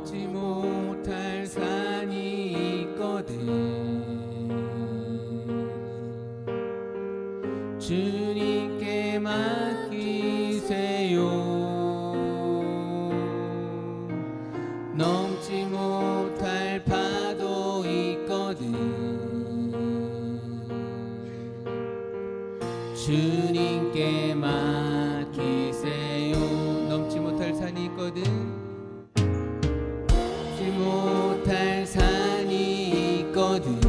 넘지 못할 산이 있거든. 주님께 맡기세요. 넘지 못할 파도 있거든. 주님께 맡기세요. 넘지 못할 산이 있거든. 넘지 못할 산이 있거든.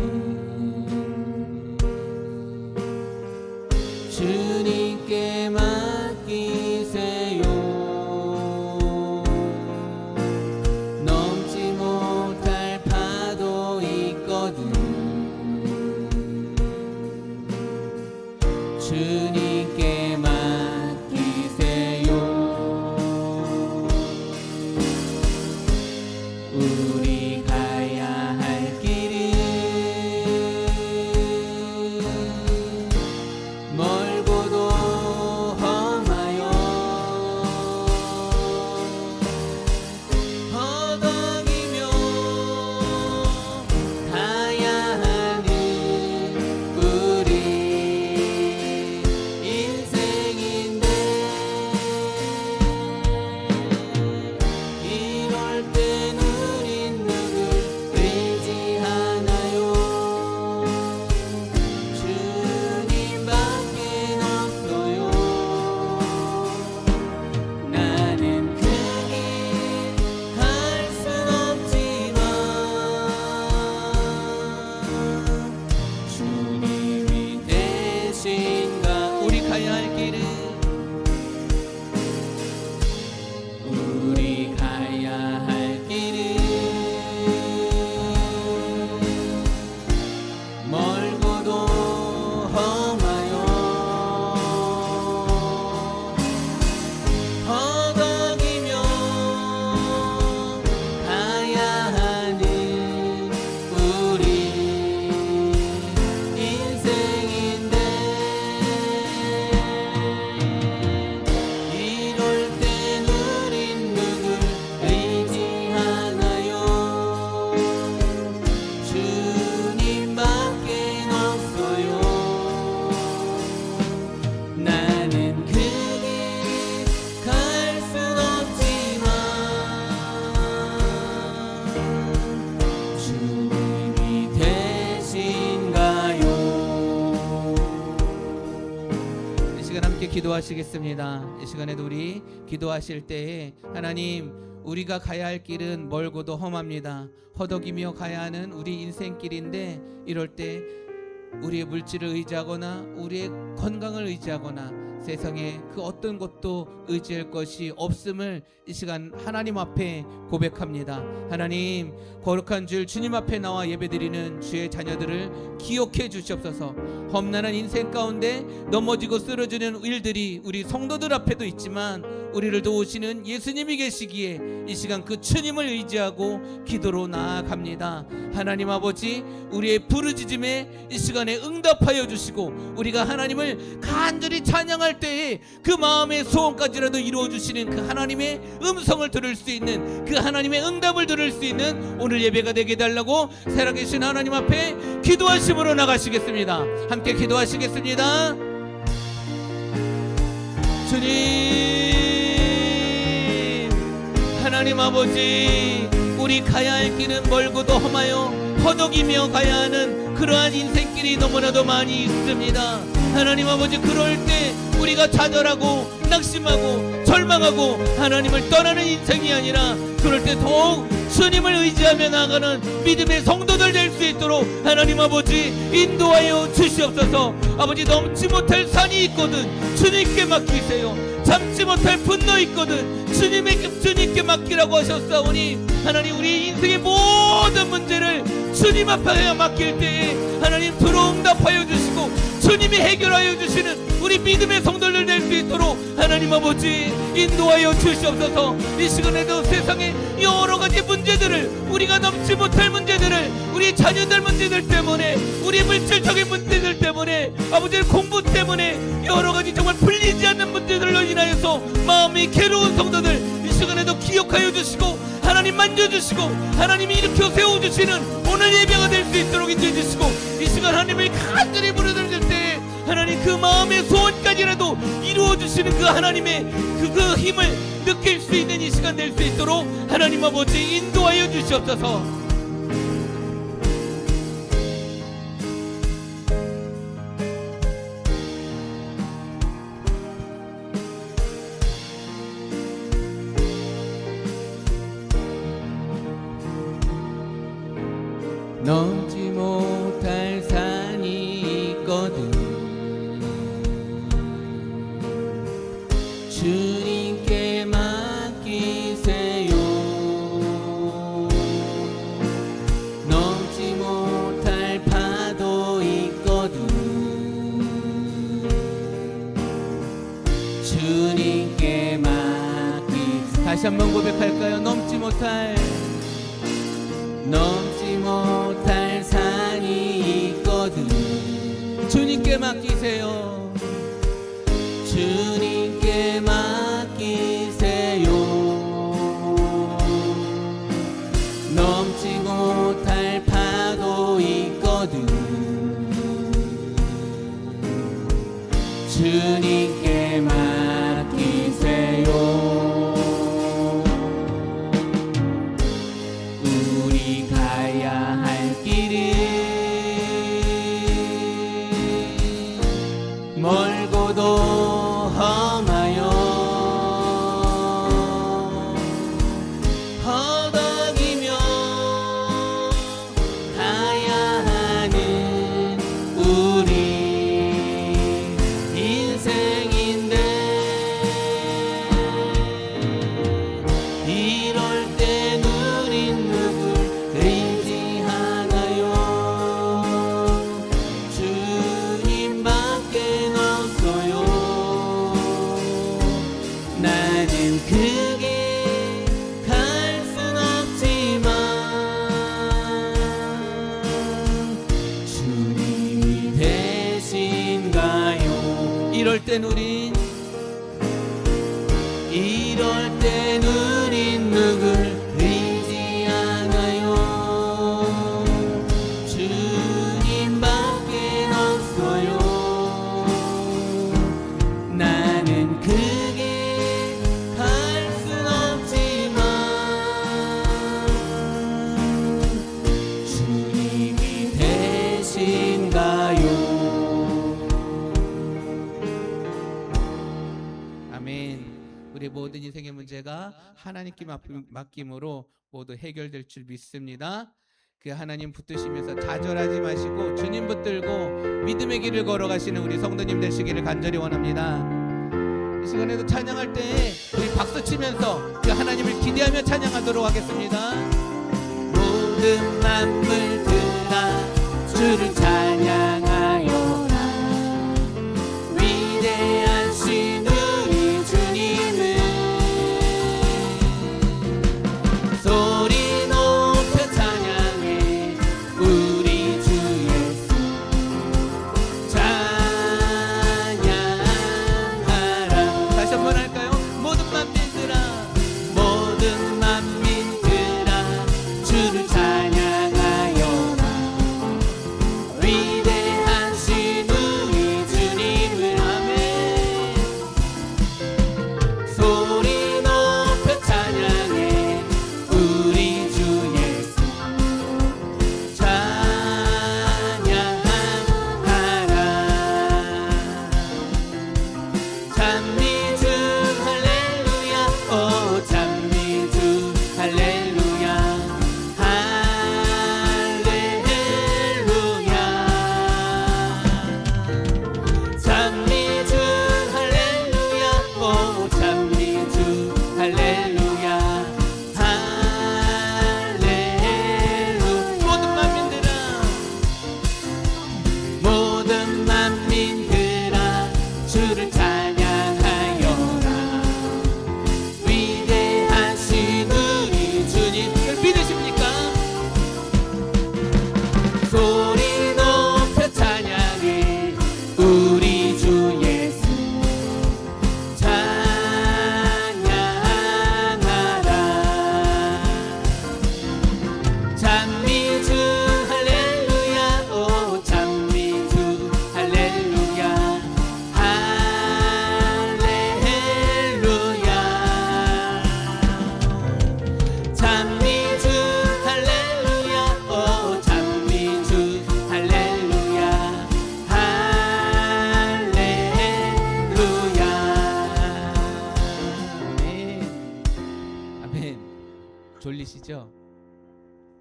주님께 맡기세요. 넘지 못할 파도 있거든. 주님께 맡기세요. 우리 가야 할 길은 멀고도 험하여 허덕이며 가야 하는 우리 인생인데, 이럴 땐 우린 누굴 의지하나요? 주님밖에 없어요. 나는 그 길 갈 순 없지만 주님이 되신가. 우리 가야 할 길은, 우리 가야 할 길은 멀고도 험하여 허덕이며 가야 하는 우리 인생인데, 이럴 땐 우린 누굴 의지하나요? 주님밖에 없어요. 나는 그 길 갈 순 없지만 주님이 되신가요? 이 시간 함께 기도하시겠습니다. 이 시간에도 우리 기도하실 때에, 하나님, 우리가 가야 할 길은 멀고도 험합니다. 허덕이며 가야 하는 우리 인생길인데, 이럴 때 우리의 물질을 의지하거나 우리의 건강을 의지하거나 세상에 그 어떤 것도 의지할 것이 없음을 이 시간 하나님 앞에 고백합니다. 하나님, 거룩한 주일 주님 앞에 나와 예배드리는 주의 자녀들을 기억해 주시옵소서. 험난한 인생 가운데 넘어지고 쓰러지는 일들이 우리 성도들 앞에도 있지만 우리를 도우시는 예수님이 계시기에 이 시간 그 주님을 의지하고 기도로 나아갑니다. 하나님 아버지, 우리의 부르짖음에 이 시간에 응답하여 주시고, 우리가 하나님을 간절히 찬양할 때에 그 마음의 소원까지라도 이루어 주시는 그 하나님의 음성을 들을 수 있는, 그 하나님의 응답을 들을 수 있는 오늘 예배가 되게 해달라고 살아계신 하나님 앞에 기도하심으로 나가시겠습니다. 함께 기도하시겠습니다. 주님, 하나님 아버지, 우리 가야 할 길은 멀고도 험하여 허덕이며 가야 하는 그러한 인생길이 너무나도 많이 있습니다. 하나님 아버지, 그럴 때 우리가 좌절하고 낙심하고 절망하고 하나님을 떠나는 인생이 아니라, 그럴 때 더욱 주님을 의지하며 나아가는 믿음의 성도들 될 수 있도록 하나님 아버지 인도하여 주시옵소서. 아버지, 넘지 못할 산이 있거든 주님께 맡기세요. 참지 못할 분노 있거든 주님께 맡기라고 하셨사오니, 하나님, 우리 인생의 모든 문제를 주님 앞에 맡길 때에 하나님 들어응답하여 주시고 주님이 해결하여 주시는 우리 믿음의 성도들 될 수 있도록 하나님 아버지 인도하여 주시옵소서. 이 시간에도 세상의 여러 가지 문제들을, 우리가 넘지 못할 문제들을, 우리 자녀들 문제들 때문에, 우리 물질적인 문제들 때문에, 아버지의 공부 때문에 여러 가지 정말 풀리지 않는 문제들로 인하여서 마음이 괴로운 성도들 이 시간에도 기억하여 주시고, 하나님 하나님 만져주시고 하나님이 일으켜 세워주시는 오늘 예배가 될 수 있도록 인도해 주시고, 이 시간 하나님을 간절히 부르짖을 때 하나님 그 마음의 소원까지라도 이루어주시는 그 하나님의 그 힘을 느낄 수 있는 이 시간 될 수 있도록 하나님 아버지 인도하여 주시옵소서. 넘지 못할 산이 있거든 주님께 맡기세요. 넘지 못할 파도 있거든 주님께 맡기세요. 다시 한번 고백할까요? 넘지 못할 산이 있거든 주님께 맡기세요. 주님께 맡기세요. 넘지 못할 파도 있거든 주님께 맡기세요. 우리 가야 할 길은 멀고도 험하여 허덕이며 가야 하는 우리 인생인데, 이럴 땐 우린 누굴 의지하나요? 주님밖에 없어요. 나는 그게 갈 순 없지만 주님이 되신가요? 이럴 땐 우린 누굴 의지하나요? 주님밖에 없어요. 나는 그게 갈 순 없지만 주님이 되신가요? 아멘. 우리 모든 인생의 문제가 하나님께 맡김으로 모두 해결될 줄 믿습니다. 그 하나님 붙드시면서 좌절하지 마시고 주님 붙들고 믿음의 길을 걸어가시는 우리 성도님 되시기를 간절히 원합니다. 이 시간에도 찬양할 때 우리 박수 치면서 그 하나님을 기대하며 찬양하도록 하겠습니다. 모든 만물들아 주를 찬양하여라. 위대하신 우리 주님을 소리 높여 찬양해. 우리 주 예수 찬양하라. 다시 한번 할까요? 모든 만민들아 주를 찬양하여라. 위대한 아멘. 졸리시죠?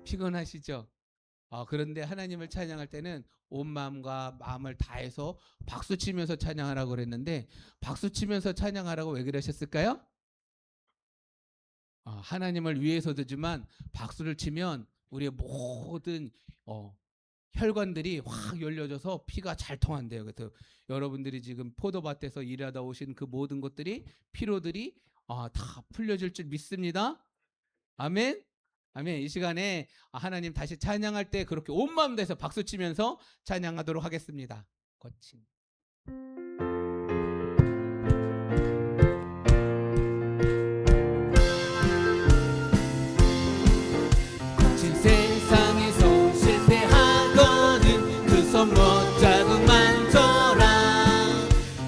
피곤하시죠? 그런데 하나님을 찬양할 때는 온 마음과 마음을 다해서 박수 치면서 찬양하라고 그랬는데, 박수 치면서 찬양하라고 왜 그러셨을까요? 하나님을 위해서도지만 박수를 치면 우리의 모든 혈관들이 확 열려져서 피가 잘 통한대요. 그래서 여러분들이 지금 포도밭에서 일하다 오신 그 모든 것들이, 피로들이 다 풀려질 줄 믿습니다. 아멘. 아멘. 이 시간에 하나님 다시 찬양할 때 그렇게 온 마음 다해서 박수 치면서 찬양하도록 하겠습니다. 거친 세상에서 실패하거든 그 손 못 잡고 만져라.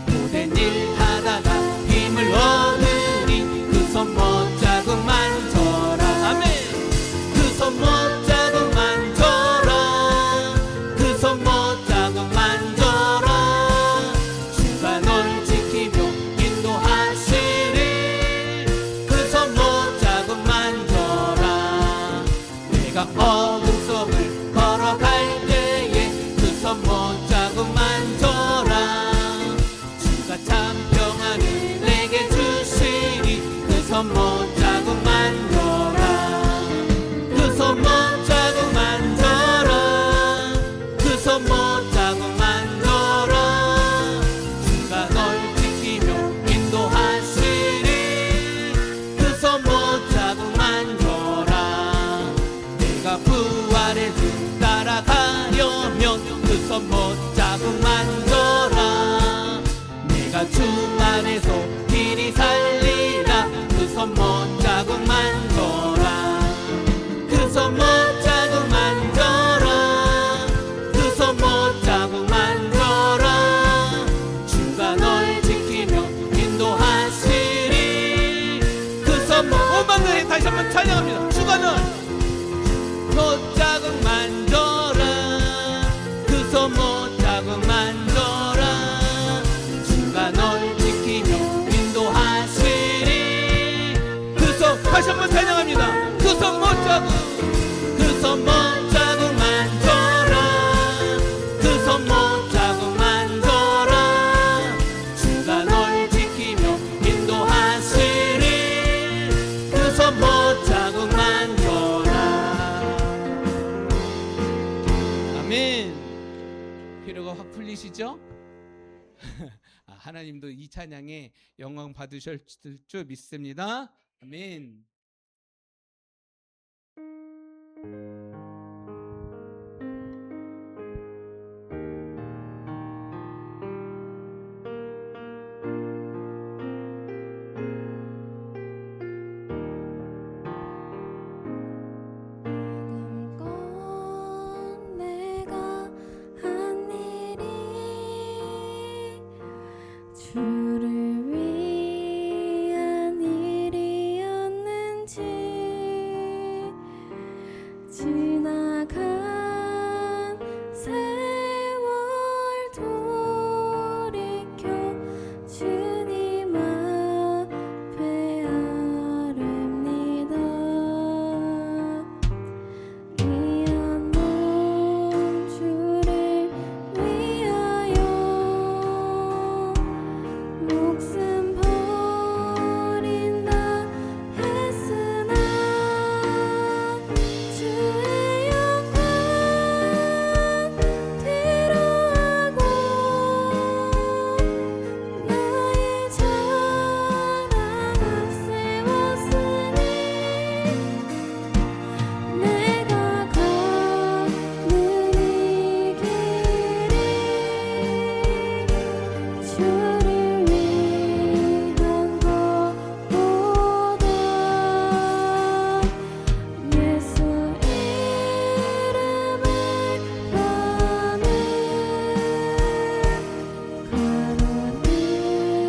모든 일 하다가 힘을 얻으니 그 손 못 잡고 만져라. 아멘. 그 손 못 잡고 만져라. 그 손 못 잡고 만져라. 주가 널 지키며 인도하시리. 그 손 못 잡고 만져라. 내가 어둠 속을 걸어갈 때에 그 손 못 잡고 만져라. 주가 참 평안을 내게 주시니 그 손 못 잡고 만져라. 그 손 못 잡고 만져라. 그 손 못 잡고 만져라. 주가 널 지키며 인도하시리. 그 손 못 잡고 만져라. 내가 부활의 주 따라가려면 그 손 못 잡고 만져라. 내가 주 안에서 길이 살리라. 그 손 못 잡고 만져라. 그 손 못 잡고 만져라. 그 손 못 잡고 만져라. 주가 널 지키며 인도하시리. 그 손 못 오만들이 다시 한번 찬양합니다. 주가 널 못 잡고 만져라. 그 손 못 잡고 만져라. 주가 널 지키며 인도하시리. 그 손 다시 한번 찬양합니다. 그 손 못 잡고, 그 손 못 잡고 만져라. 그 손 못 잡고 만져라. 주가 널 지키며 인도하시리. 그 손 못 잡고 만져라. 아멘. 피로가 확 풀리시죠? 하나님도 이 찬양에 영광 받으실 줄 믿습니다. 아멘. 내가 한 일이 주를 위한 일이었는지 지나간 세월 돌이켜 주님 앞에 아릅니다. 귀한 몸 주를 위하여 목숨 버린다 했으나 주의 영광 뒤로하고 나의 자랑 앞세웠으니 내가 걷는 이 길이 주를 위한 것보다 예수 이름을 파는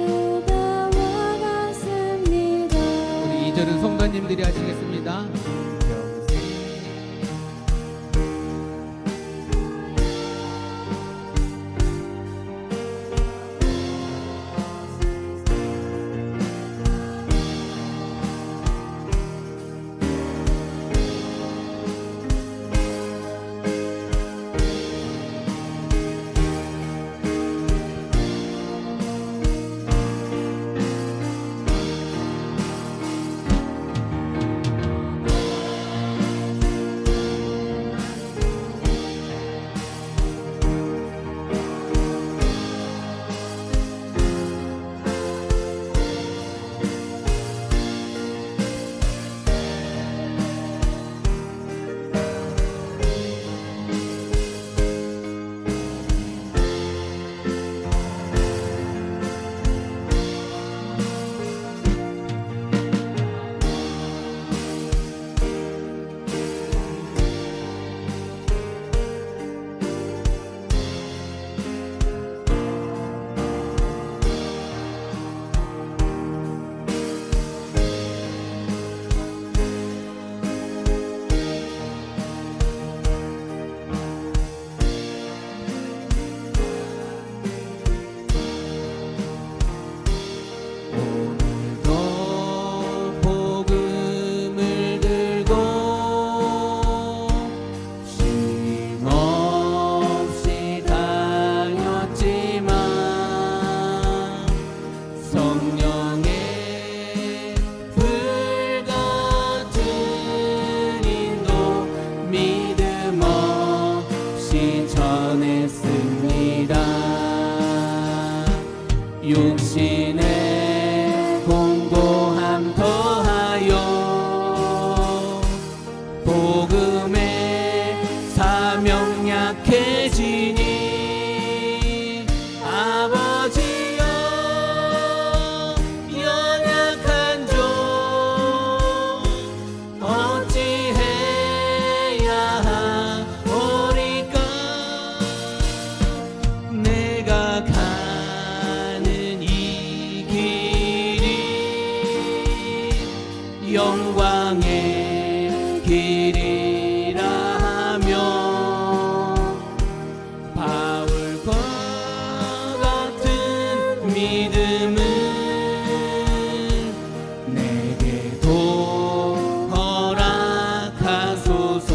가로등다와 같습니다. 우리 2절은 성도님들이 하시겠습니다. 영광의 길이라 하며 바울과 같은 믿음을 내게도 허락하소서.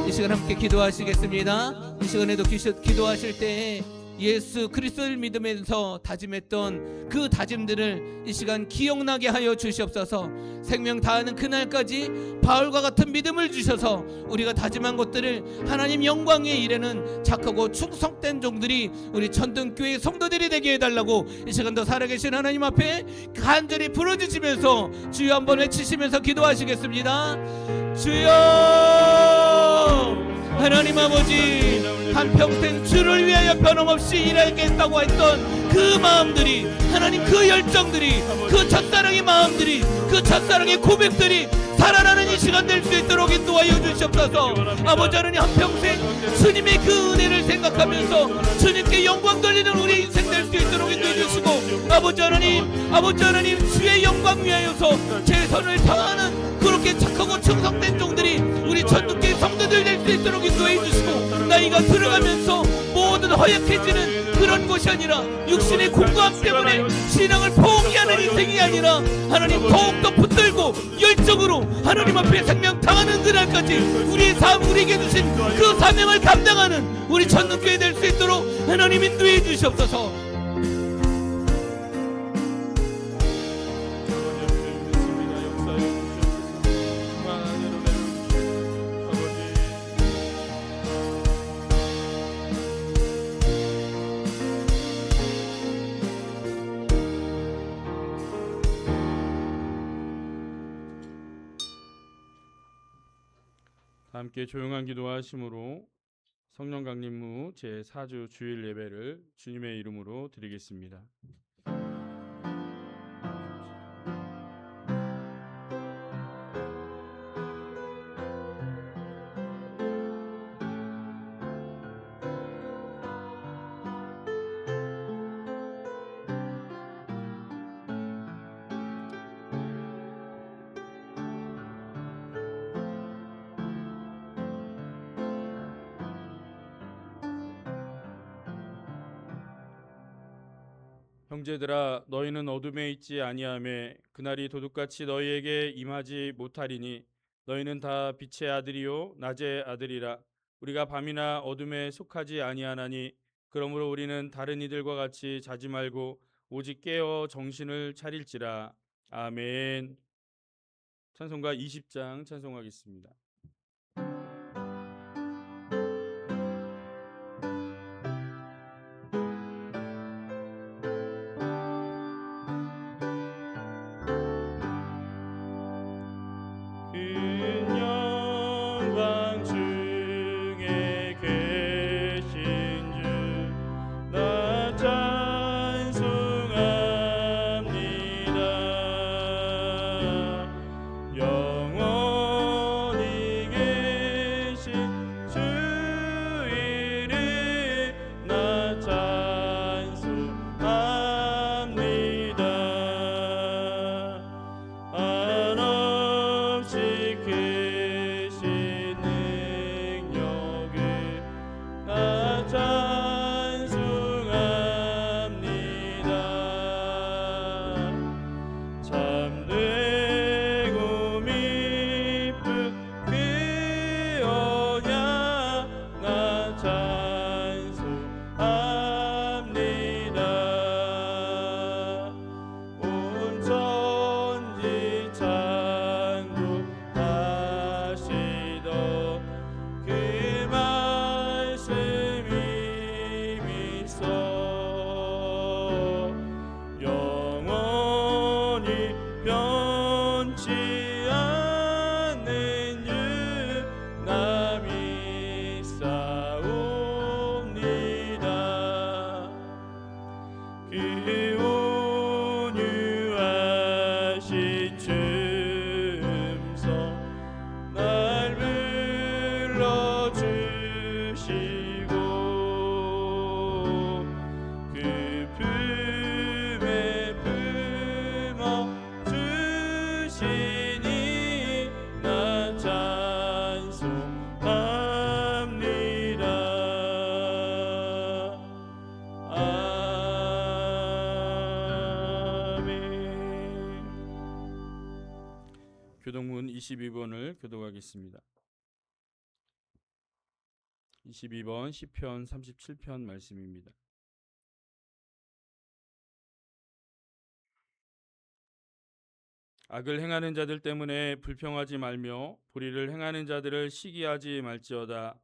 이 시간 함께 기도하시겠습니다. 이 시간에도 기도하실 때 예수 그리스도를 믿으면서 다짐했던 그 다짐들을 이 시간 기억나게 하여 주시옵소서. 생명 다하는 그날까지 바울과 같은 믿음을 주셔서 우리가 다짐한 것들을 하나님 영광의 일에는 착하고 충성된 종들이 우리 천등교회 성도들이 되게 해달라고 이 시간도 살아계신 하나님 앞에 간절히 부르짖으면서 주여 한번 외치시면서 기도하시겠습니다. 주여 하나님 아버지, 한평생 주를 위하여 변함없이 일하겠다고 했던 그 마음들이, 하나님 그 열정들이, 그 첫사랑의 마음들이, 그 첫사랑의 고백들이 살아나는 이 시간 될 수 있도록 인도하여 주시옵소서. 아버지 하나님, 한평생 주님의 그 은혜를 생각하면서 주님께 영광 돌리는 우리 인생 될 수 있도록 인도해 주시고, 아버지 하나님 주의 영광 위하여서 최선을 다하는 그렇게 착하고 충성된 종들이 우리 천국의 성도들 될 수 있도록 인도해 주시고, 나이가 들어가면서 모든 허약해지는 그런 것이 아니라 육신의 공고함 때문에 신앙을 포기하는 인생이 아니라 하나님 더욱더 붙들고 열정으로 하나님 앞에 생명 당하는 그날까지 우리의 삶, 우리에게 주신 그 사명을 감당하는 우리 천국교회 될 수 있도록 하나님 인도해 주시옵소서. 함께 조용한 기도하심으로 성령 강림무 제4주 주일 예배를 주님의 이름으로 드리겠습니다. 형제들아, 너희는 어둠에 있지 아니하매 그날이 도둑같이 너희에게 임하지 못하리니 너희는 다 빛의 아들이요 낮의 아들이라. 우리가 밤이나 어둠에 속하지 아니하나니 그러므로 우리는 다른 이들과 같이 자지 말고 오직 깨어 정신을 차릴지라. 아멘. 찬송가 20장 찬송하겠습니다. 교동문 22번을 교독하겠습니다. 22번 시편 37편 말씀입니다. 악을 행하는 자들 때문에 불평하지 말며 불의를 행하는 자들을 시기하지 말지어다.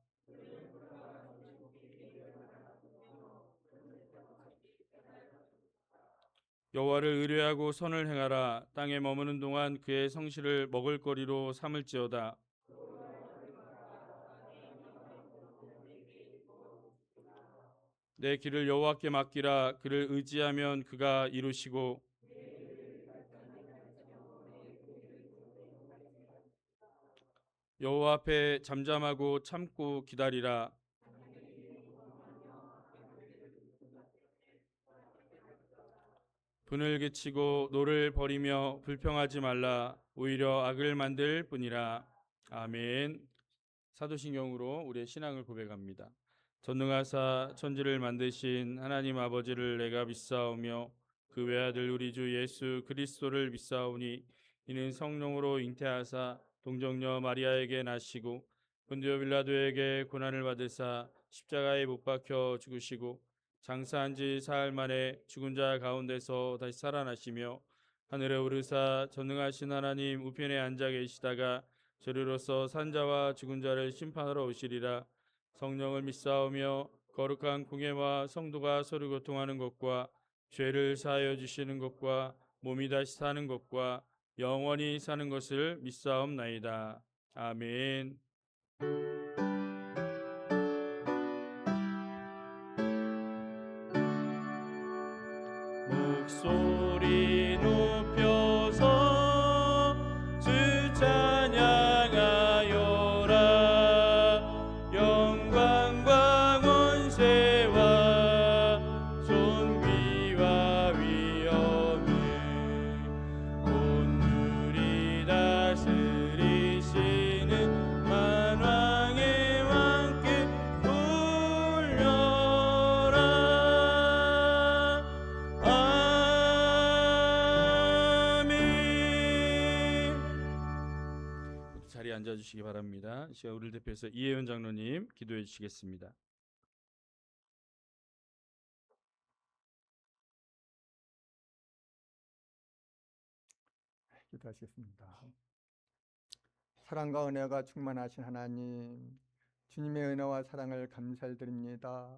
여호와를 의뢰하고 선을 행하라. 땅에 머무는 동안 그의 성실을 먹을거리로 삼을지어다. 내 길을 여호와께 맡기라. 그를 의지하면 그가 이루시고 여호와 앞에 잠잠하고 참고 기다리라. 분을 그치고 노를 버리며 불평하지 말라. 오히려 악을 만들 뿐이라. 아멘. 사도신경으로 우리의 신앙을 고백합니다. 전능하사 천지를 만드신 하나님 아버지를 내가 믿사오며 그 외아들 우리 주 예수 그리스도를 믿사오니 이는 성령으로 잉태하사 동정녀 마리아에게 나시고 본디오 빌라도에게 고난을 받으사 십자가에 못 박혀 죽으시고 장사한 지 사흘 만에 죽은 자 가운데서 다시 살아나시며 하늘에 오르사 전능하신 하나님 우편에 앉아 계시다가 저리로서 산자와 죽은 자를 심판하러 오시리라. 성령을 믿사오며 거룩한 공예와 성도가 서로 교통하는 것과 죄를 사하여 주시는 것과 몸이 다시 사는 것과 영원히 사는 것을 믿사옵나이다. 아멘. 목소리 높여서 주 찬양하여라. 영광과 권세와 존귀와 위엄을 온누리 다스리시는 만왕의 왕께 돌려라. 자리에 앉아주시기 바랍니다. 이 시간 우리를 대표해서 이혜연 장로님 기도해 주시겠습니다. 기도하시겠습니다. 사랑과 은혜가 충만하신 하나님, 주님의 은혜와 사랑을 감사드립니다.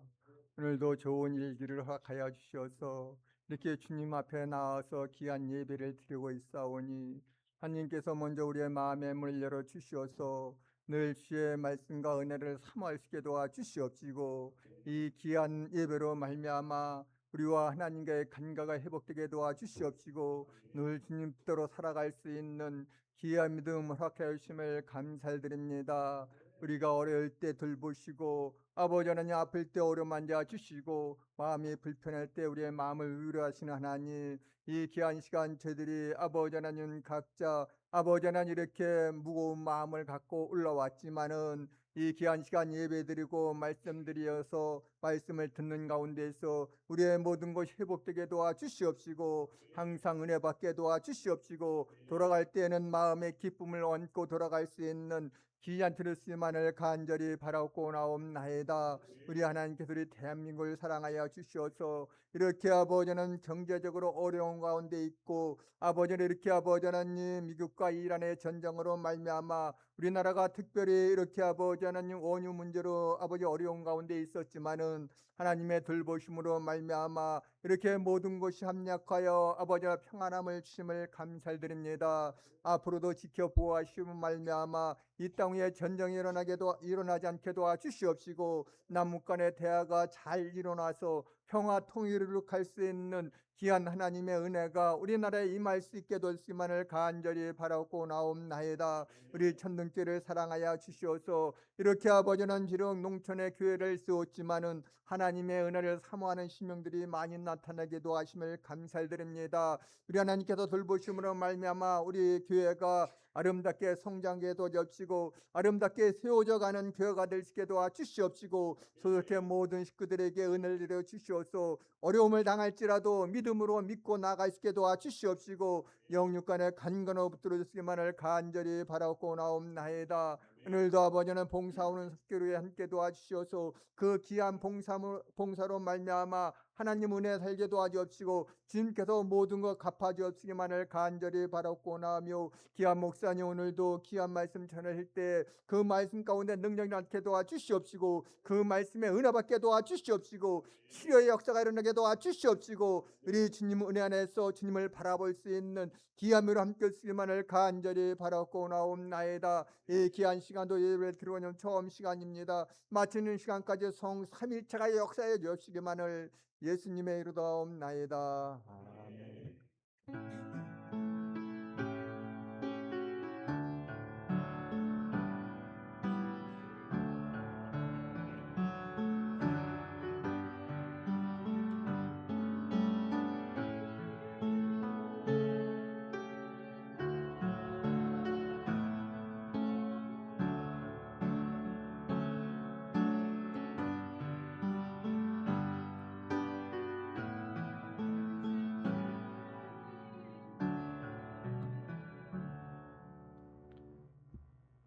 오늘도 좋은 일기를 허락하여 주시어서 이렇게 주님 앞에 나와서 귀한 예배를 드리고 있사오니 하나님께서 먼저 우리의 마음의 문을 열어 주시어서 늘 주의 말씀과 은혜를 사모할 수 있게 도와 주시옵시고 이 귀한 예배로 말미암아 우리와 하나님과의 관계가 회복되게 도와 주시옵시고 늘 주님 뜻대로 살아갈 수 있는 귀한 믿음 허락하여 주심을 감사드립니다. 우리가 어려울 때 돌보시고 아버지 하나님 아플 때 어루만져 주시고 마음이 불편할 때 우리의 마음을 위로하시는 하나님, 이 귀한 시간 저희들이 아버지 하나님 각자 아버지 하나님 이렇게 무거운 마음을 갖고 올라왔지만은 이 귀한 시간 예배드리고 말씀드려서 말씀을 듣는 가운데서 우리의 모든 것이 회복되게 도와주시옵시고 항상 은혜 받게 도와주시옵시고 돌아갈 때에는 마음의 기쁨을 얻고 돌아갈 수 있는 귀한 들을 수 있만을 간절히 바라고 나옵나이다. 우리 하나님께서 우리 대한민국을 사랑하여 주시어서 이렇게 아버지는 경제적으로 어려운 가운데 있고 아버지는 이렇게 아버지 하나님 미국과 이란의 전쟁으로 말미암아 우리나라가 특별히 이렇게 아버지 하나님 원유 문제로 아버지 어려운 가운데 있었지만은 하나님의 돌보심으로 말미암아 이렇게 모든 것이 합력하여 아버지와 평안함을 주심을 감사드립니다. 앞으로도 지켜보아시는 말미암아 이 땅 위에 전쟁이 일어나지 않게 도와주시옵시고 남북 간의 대화가 잘 일어나서 평화 통일을 이룩할 수 있는 귀한 하나님의 은혜가 우리나라에 임할 수 있게 될 수 있만을 간절히 바라고 나옵나이다. 우리 천등교를 사랑하여 주시어서 이렇게 아버지는 비록 농촌의 교회를 세웠지만은 하나님의 은혜를 사모하는 신명들이 많이 나타나기도 하심을 감사드립니다. 우리 하나님께서 돌보심으로 말미암아 우리 교회가 아름답게 성장하게 도와주시고 아름답게 세워져가는 교회가 될 수 있게 도와주시옵시고 소속된 모든 식구들에게 은혜를 내려 주시옵소서. 어려움을 당할지라도 믿음으로 믿고 나아갈 수 있게 도와주시옵시고 영육간의 간건을 붙들어 주시기만을 간절히 바라고 나옵나이다. 오늘도 아버지는 봉사오는 석교로에 함께 도와주시옵소서. 그 귀한 봉사로 말미암아 하나님 은혜 살게 도와주옵시고 주님께서 모든 것 갚아주옵시기만을 간절히 바라고 나오며 귀한 목사님 오늘도 귀한 말씀 전하실 때 그 말씀 가운데 능력이 나게 도와주시옵시고 그 말씀에 은혜 받게 도와주시옵시고 치료의 역사가 일어나게 도와주시옵시고 우리 주님 은혜 안에서 주님을 바라볼 수 있는 귀함으로 함께 쓰기만을 간절히 바라고 나옵나이다. 이 귀한 시간도 예배를 드리는 처음 시간입니다. 마치는 시간까지 성 삼일체가 역사해 주시기만을 예수님의 이루다옵나이다. 아멘.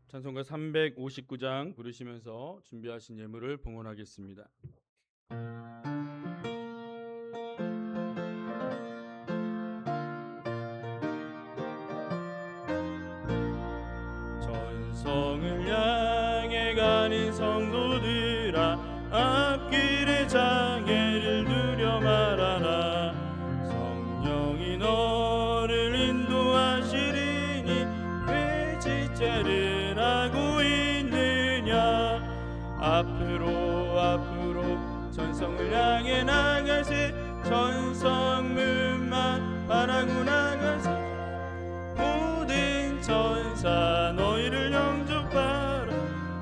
찬송가 359장 부르시면서 준비하신 예물을 봉헌하겠습니다. 전성을 향해 가는 성도들아 앞길의 장애를 누려 말하라. 성령이 너를 인도하시리니 왜 지체를 하고 있느냐. 앞으로 전성을 향해 나가세. 전성문만 바라고 나가세. 모든 천사 너희를 영접하라.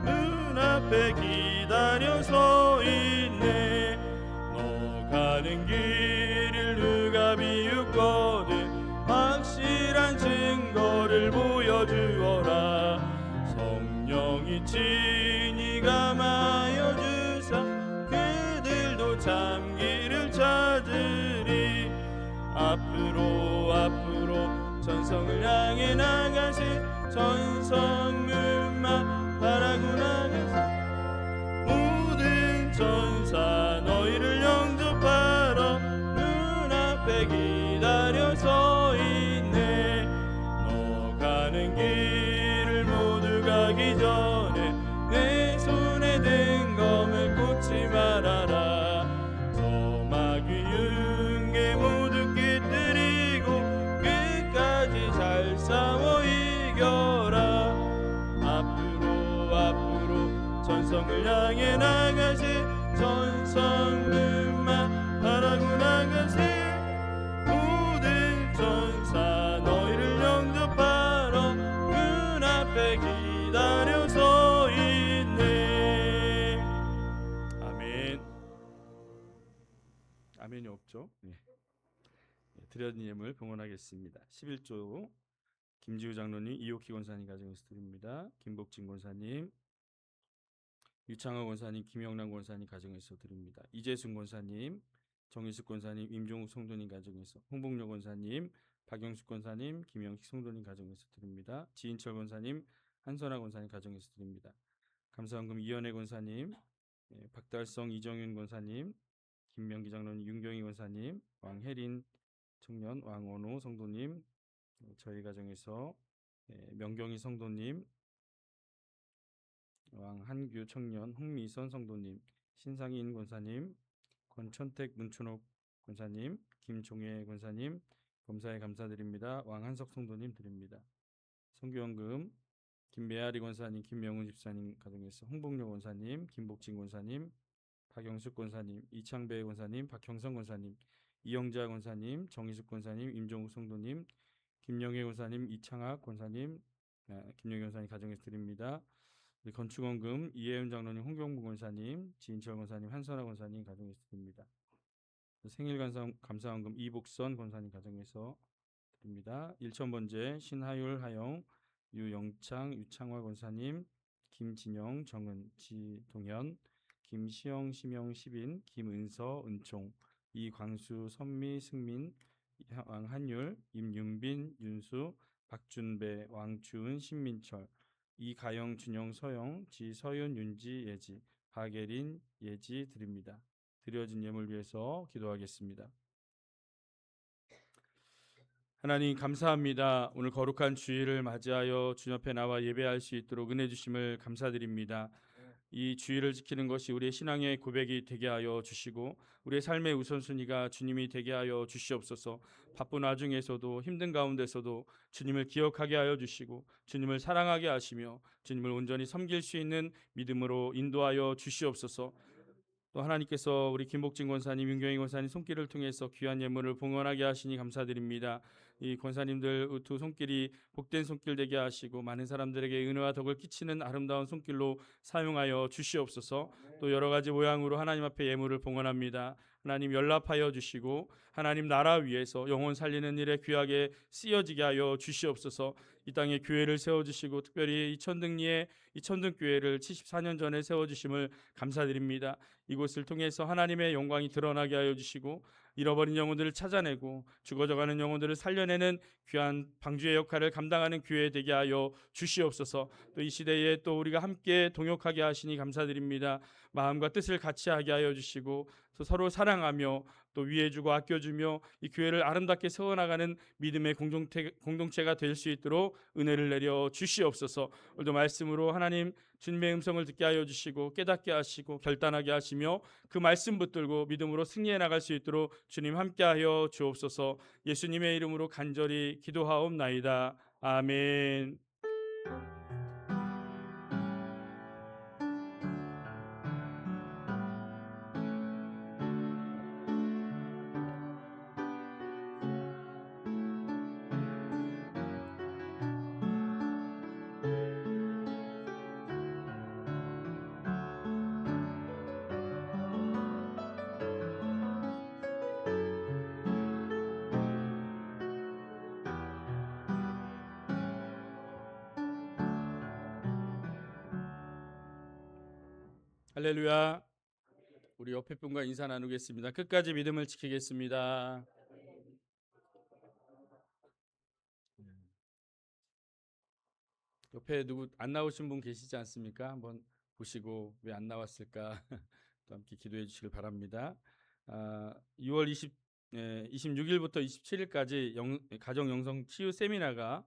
눈앞에 기다려 서 있네. 너 가는 길을 누가 비웃거든 확실한 증거를 보여주어라. 성령이 친히 감하여 주사 그들도 참 길을 찾으리. 앞으로 전성을 향해 나가세. 전성문만 바라고 나가세. 모든 천사 너희를 영접하러 눈앞에 기다려 서 있네. 너 가는 길을 모두 가기 전에 내 손에 든 검을 꽂지 말아라. 소마귀 윤계 모두 깨뜨리고 끝까지 잘 싸워 이겨라. 앞으로 전성을 향해 나가세. 전성문만 바라고 나가세. 모든 천사 너희를 영접하러 눈앞에 기다려 서 있네. 아멘. 아멘이 없죠? 네. 드려진 예물 봉헌하겠습니다. 11조 김지우 장로님, 이옥희 권사님 가정에서 드립니다. 김복진 권사님, 유창호 권사님, 김영란 권사님 가정에서 드립니다. 이재순 권사님, 정희숙 권사님, 임종욱 성도님 가정에서, 홍복료 권사님, 박영숙 권사님, 김영식 성도님 가정에서 드립니다. 지인철 권사님, 한선아 권사님 가정에서 드립니다. 감사원금 이현애 권사님, 박달성 이정윤 권사님, 김명기 장로님, 윤경희 권사님, 왕혜린 청년, 왕원호 성도님, 저희 가정에서 명경희 성도님, 왕한규 청년, 홍미선 성도님, 신상인 권사님, 권천택 문춘옥 권사님, 김종혜 권사님, 범사에 감사드립니다. 왕한석 성도님 드립니다. 성교원금 김메아리 권사님, 김명훈 집사님 가정에서 홍복료 권사님, 김복진 권사님, 박영숙 권사님, 이창배 권사님, 박형성 권사님, 이영자 권사님, 정희숙 권사님, 임종욱 성도님, 김영애 권사님, 이창학 권사님, 김영애 권사님 가정에서 드립니다. 건축원금 이혜윤 장로님, 홍경부 권사님, 지인철 권사님, 한선아 권사님 가정에서 드립니다. 생일 감사원금 이복선 권사님 가정에서 드립니다. 일천번제 신하율 하영 유영창, 유창화 권사님, 김진영, 정은, 지동현, 김시영, 심영, 시빈, 김은서, 은총, 이광수, 선미, 승민, 왕한율, 임윤빈, 윤수, 박준배, 왕주은, 신민철, 이가영, 준영, 서영, 지서윤, 윤지, 예지, 박예린, 예지 드립니다. 드려진 예물 위해서 기도하겠습니다. 하나님 감사합니다. 오늘 거룩한 주일을 맞이하여 주님 앞에 나와 예배할 수 있도록 은혜 주심을 감사드립니다. 이 주일을 지키는 것이 우리의 신앙의 고백이 되게 하여 주시고 우리의 삶의 우선순위가 주님이 되게 하여 주시옵소서. 바쁜 와중에서도 힘든 가운데서도 주님을 기억하게 하여 주시고 주님을 사랑하게 하시며 주님을 온전히 섬길 수 있는 믿음으로 인도하여 주시옵소서. 또 하나님께서 우리 김복진 권사님, 윤경희 권사님 손길을 통해서 귀한 예물을 봉헌하게 하시니 감사드립니다. 이 권사님들 두 손길이 복된 손길 되게 하시고 많은 사람들에게 은혜와 덕을 끼치는 아름다운 손길로 사용하여 주시옵소서. 또 여러 가지 모양으로 하나님 앞에 예물을 봉헌합니다. 하나님 연락하여 주시고 하나님 나라 위해서 영혼 살리는 일에 귀하게 쓰여지게 하여 주시옵소서. 이 땅에 교회를 세워주시고 특별히 이 천등리에 이 천등교회를 74년 전에 세워주심을 감사드립니다. 이곳을 통해서 하나님의 영광이 드러나게 하여 주시고 잃어버린 영혼들을 찾아내고 죽어져가는 영혼들을 살려내는 귀한 방주의 역할을 감당하는 교회 되게 하여 주시옵소서. 또 이 시대에 또 우리가 함께 동역하게 하시니 감사드립니다. 마음과 뜻을 같이 하게 하여 주시고 또 서로 사랑하며 또 위해주고 아껴주며 이 교회를 아름답게 세워나가는 믿음의 공동체가 될 수 있도록 은혜를 내려 주시옵소서. 오늘도 말씀으로 하나님 주님의 음성을 듣게 하여 주시고 깨닫게 하시고 결단하게 하시며 그 말씀 붙들고 믿음으로 승리해 나갈 수 있도록 주님 함께하여 주옵소서. 예수님의 이름으로 간절히 기도하옵나이다. 아멘. 할렐루야. 우리 옆에 분과 인사 나누겠습니다. 끝까지 믿음을 지키겠습니다. 옆에 누구 안 나오신 분 계시지 않습니까? 한번 보시고 왜 안 나왔을까 또 함께 기도해 주시길 바랍니다. 6월 26일부터 27일까지 가정 영성 치유 세미나가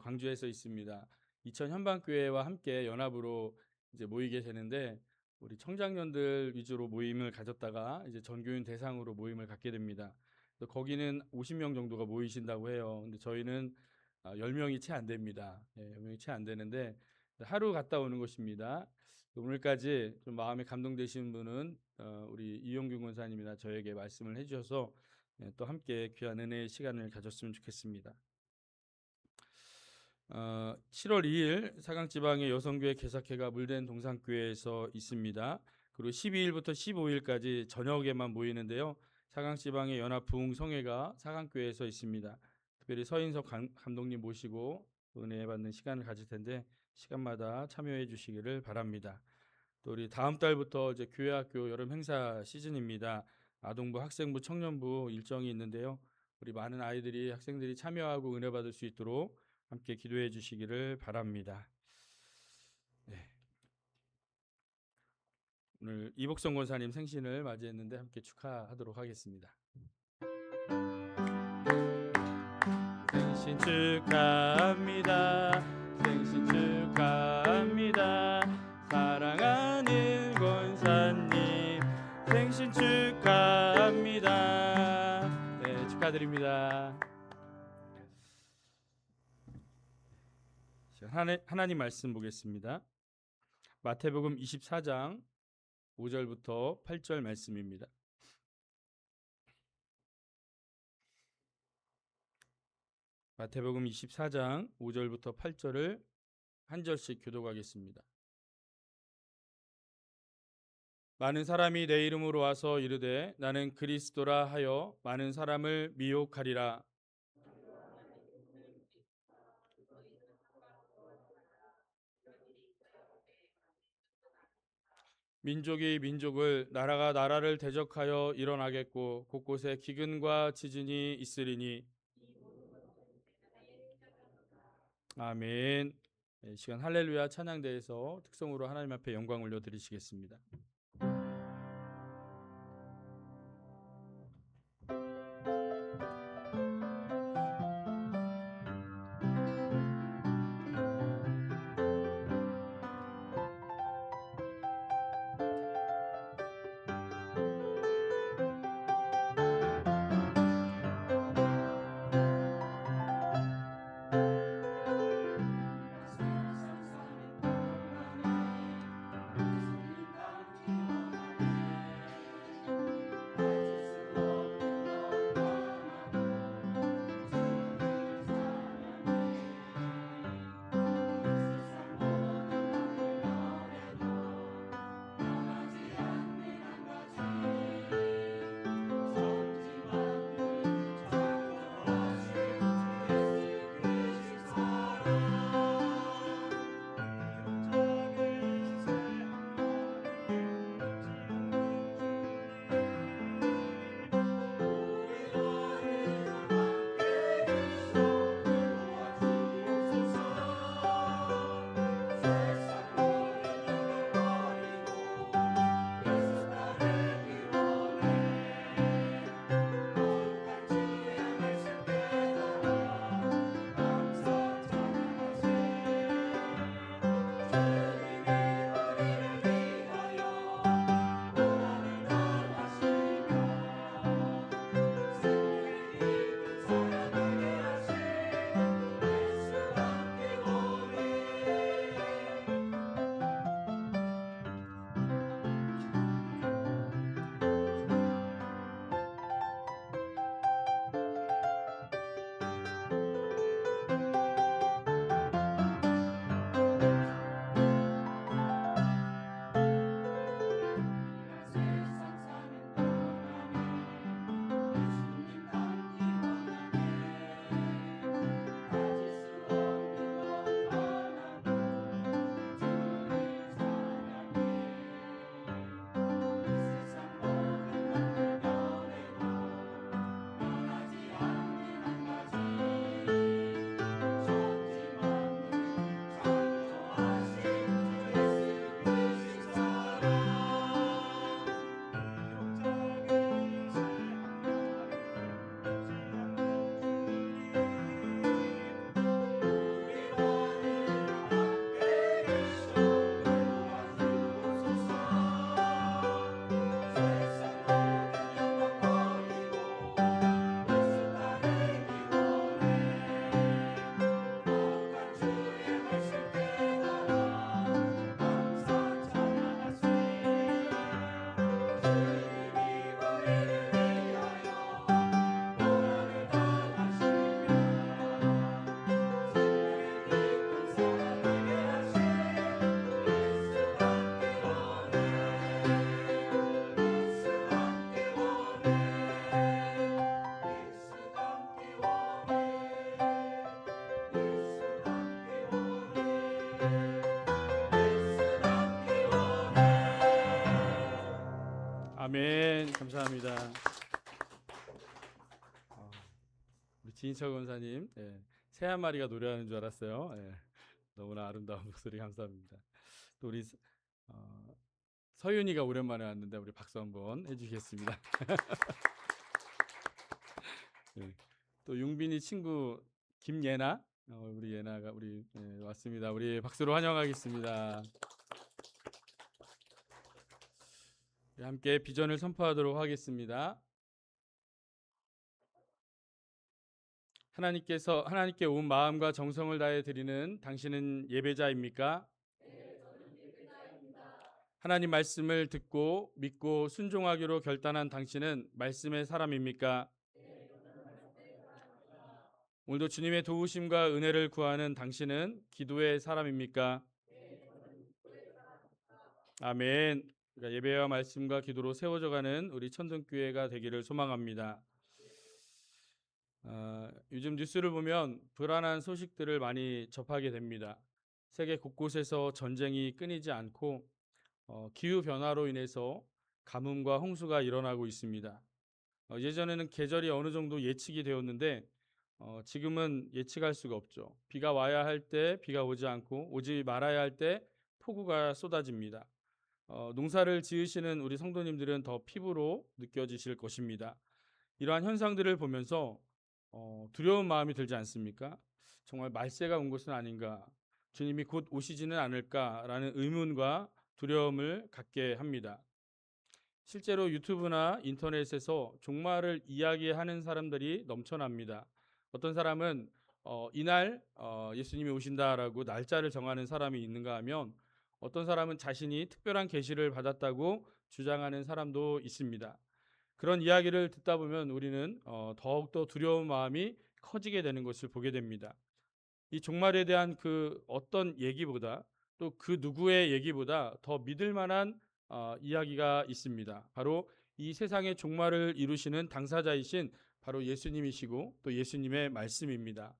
광주에서 있습니다. 이천 현방교회와 함께 연합으로 이제 모이게 되는데 우리 청장년들 위주로 모임을 가졌다가 이제 전교인 대상으로 모임을 갖게 됩니다. 그래서 거기는 50명 정도가 모이신다고 해요. 근데 저희는 10명이 채 안 됩니다. 10명이 채 안 되는데 하루 갔다 오는 것입니다. 오늘까지 좀 마음에 감동되시는 분은 우리 이용균 권사님이나 저에게 말씀을 해주셔서 또 함께 귀한 은혜의 시간을 가졌으면 좋겠습니다. 7월 2일 사강지방의 여성교회 개사회가 물된 동산교회에서 있습니다. 그리고 12일부터 15일까지 저녁에만 모이는데요. 사강지방의 연합 부흥성회가 사강교회에서 있습니다. 특별히 서인석 감독님 모시고 은혜 받는 시간을 가질 텐데 시간마다 참여해 주시기를 바랍니다. 또 우리 다음 달부터 이제 교회학교 여름 행사 시즌입니다. 아동부, 학생부, 청년부 일정이 있는데요. 우리 많은 아이들이 학생들이 참여하고 은혜 받을 수 있도록 함께 기도해 주시기를 바랍니다. 네. 오늘 이복성 권사님 생신을 맞이했는데 함께 축하하도록 하겠습니다. 생신 축하합니다. 생신 축하합니다. 사랑하는 권사님 생신 축하합니다. 네, 축하드립니다. 하나님 말씀 보겠습니다. 마태복음 24장 5절부터 8절 말씀입니다. 마태복음 24장 5절부터 8절을 한 절씩 교독하겠습니다. 많은 사람이 내 이름으로 와서 이르되 나는 그리스도라 하여 많은 사람을 미혹하리라. 민족이 민족을, 나라가 나라를 대적하여 일어나겠고 곳곳에 기근과 지진이 있으리니. 아멘. 이 시간 할렐루야 찬양대에서 특성으로 하나님 앞에 영광 올려드리시겠습니다. 아멘. 감사합니다. 우리 진인철 권사님, 새 한 마리가 노래하는 줄 알았어요. 너무나 아름다운 목소리 감사합니다. 또 우리 서윤이가 오랜만에 왔는데 우리 박수 한번 해주시겠습니다. 또 용빈이 친구 김예나, 우리 예나가 왔습니다. 우리 박수로 환영하겠습니다. 함께 비전을 선포하도록 하겠습니다. 하나님께 온 마음과 정성을 다해 드리는 당신은 예배자입니까? 하나님 말씀을 듣고 믿고 순종하기로 결단한 당신은 말씀의 사람입니까? 오늘도 주님의 도우심과 은혜를 구하는 당신은 기도의 사람입니까? 아멘. 예배와 말씀과 기도로 세워져가는 우리 천등교회가 되기를 소망합니다. 요즘 뉴스를 보면 불안한 소식들을 많이 접하게 됩니다. 세계 곳곳에서 전쟁이 끊이지 않고 기후 변화로 인해서 가뭄과 홍수가 일어나고 있습니다. 예전에는 계절이 어느 정도 예측이 되었는데 지금은 예측할 수가 없죠. 비가 와야 할 때 비가 오지 않고 오지 말아야 할 때 폭우가 쏟아집니다. 농사를 지으시는 우리 성도님들은 더 피부로 느껴지실 것입니다. 이러한 현상들을 보면서 두려운 마음이 들지 않습니까? 정말 말세가 온 것은 아닌가? 주님이 곧 오시지는 않을까라는 의문과 두려움을 갖게 합니다. 실제로 유튜브나 인터넷에서 종말을 이야기하는 사람들이 넘쳐납니다. 어떤 사람은 이날 예수님이 오신다라고 날짜를 정하는 사람이 있는가 하면 어떤 사람은 자신이 특별한 계시를 받았다고 주장하는 사람도 있습니다. 그런 이야기를 듣다 보면 우리는 더욱더 두려운 마음이 커지게 되는 것을 보게 됩니다. 이 종말에 대한 그 어떤 얘기보다 또 그 누구의 얘기보다 더 믿을 만한 이야기가 있습니다. 바로 이 세상의 종말을 이루시는 당사자이신 바로 예수님이시고 또 예수님의 말씀입니다.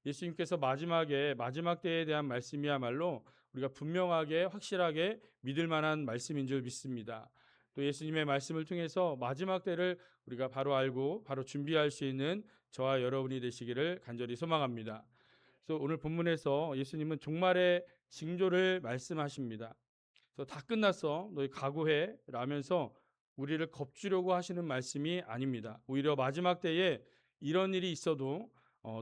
예수님께서 마지막 때에 대한 말씀이야말로 우리가 분명하게 확실하게 믿을 만한 말씀인 줄 믿습니다. 또 예수님의 말씀을 통해서 마지막 때를 우리가 바로 알고 바로 준비할 수 있는 저와 여러분이 되시기를 간절히 소망합니다. 그래서 오늘 본문에서 예수님은 종말의 징조를 말씀하십니다. 그래서 다 끝났어, 너희 각오해 라면서 우리를 겁주려고 하시는 말씀이 아닙니다. 오히려 마지막 때에 이런 일이 있어도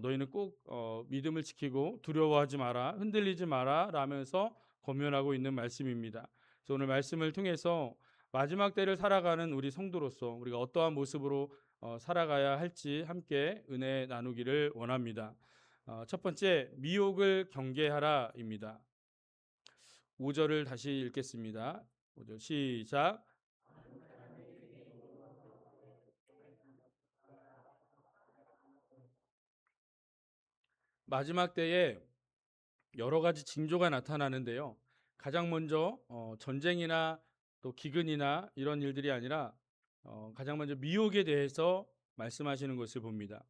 너희는 꼭 믿음을 지키고 두려워하지 마라, 흔들리지 마라 라면서 권면하고 있는 말씀입니다. 그래서 오늘 말씀을 통해서 마지막 때를 살아가는 우리 성도로서 우리가 어떠한 모습으로 살아가야 할지 함께 은혜 나누기를 원합니다. 첫 번째, 미혹을 경계하라입니다. 5절을 다시 읽겠습니다. 5절 시작. 마지막 때에 여러 가지 징조가 나타나는데요. 가장 먼저 전쟁이나 또 기근이나 이런 일들이 아니라 가장 먼저 미혹에 대해서 말씀하시는 것을 봅니다.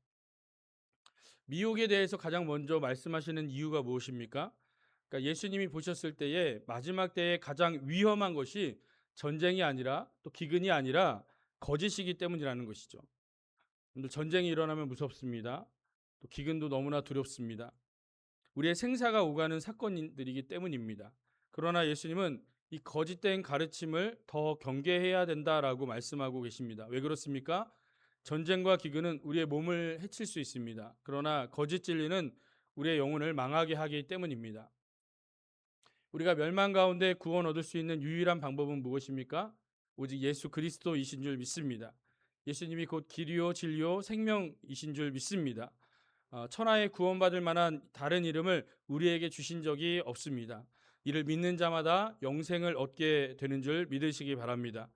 미혹에 대해서 가장 먼저 말씀하시는 이유가 무엇입니까? 그러니까 예수님이 보셨을 때에 마지막 때에 가장 위험한 것이 전쟁이 아니라 또 기근이 아니라 거짓이기 때문이라는 것이죠. 전쟁이 일어나면 무섭습니다. 또 기근도 너무나 두렵습니다. 우리의 생사가 오가는 사건들이기 때문입니다. 그러나 예수님은 이 거짓된 가르침을 더 경계해야 된다라고 말씀하고 계십니다. 왜 그렇습니까? 전쟁과 기근은 우리의 몸을 해칠 수 있습니다. 그러나 거짓 진리는 우리의 영혼을 망하게 하기 때문입니다. 우리가 멸망 가운데 구원 얻을 수 있는 유일한 방법은 무엇입니까? 오직 예수 그리스도이신 줄 믿습니다. 예수님이 곧 길이요 진리요 생명이신 줄 믿습니다. 천하에 구원받을 만한 다른 이름을 우리에게 주신 적이 없습니다. 이를 믿는 자마다 영생을 얻게 되는 줄 믿으시기 바랍니다.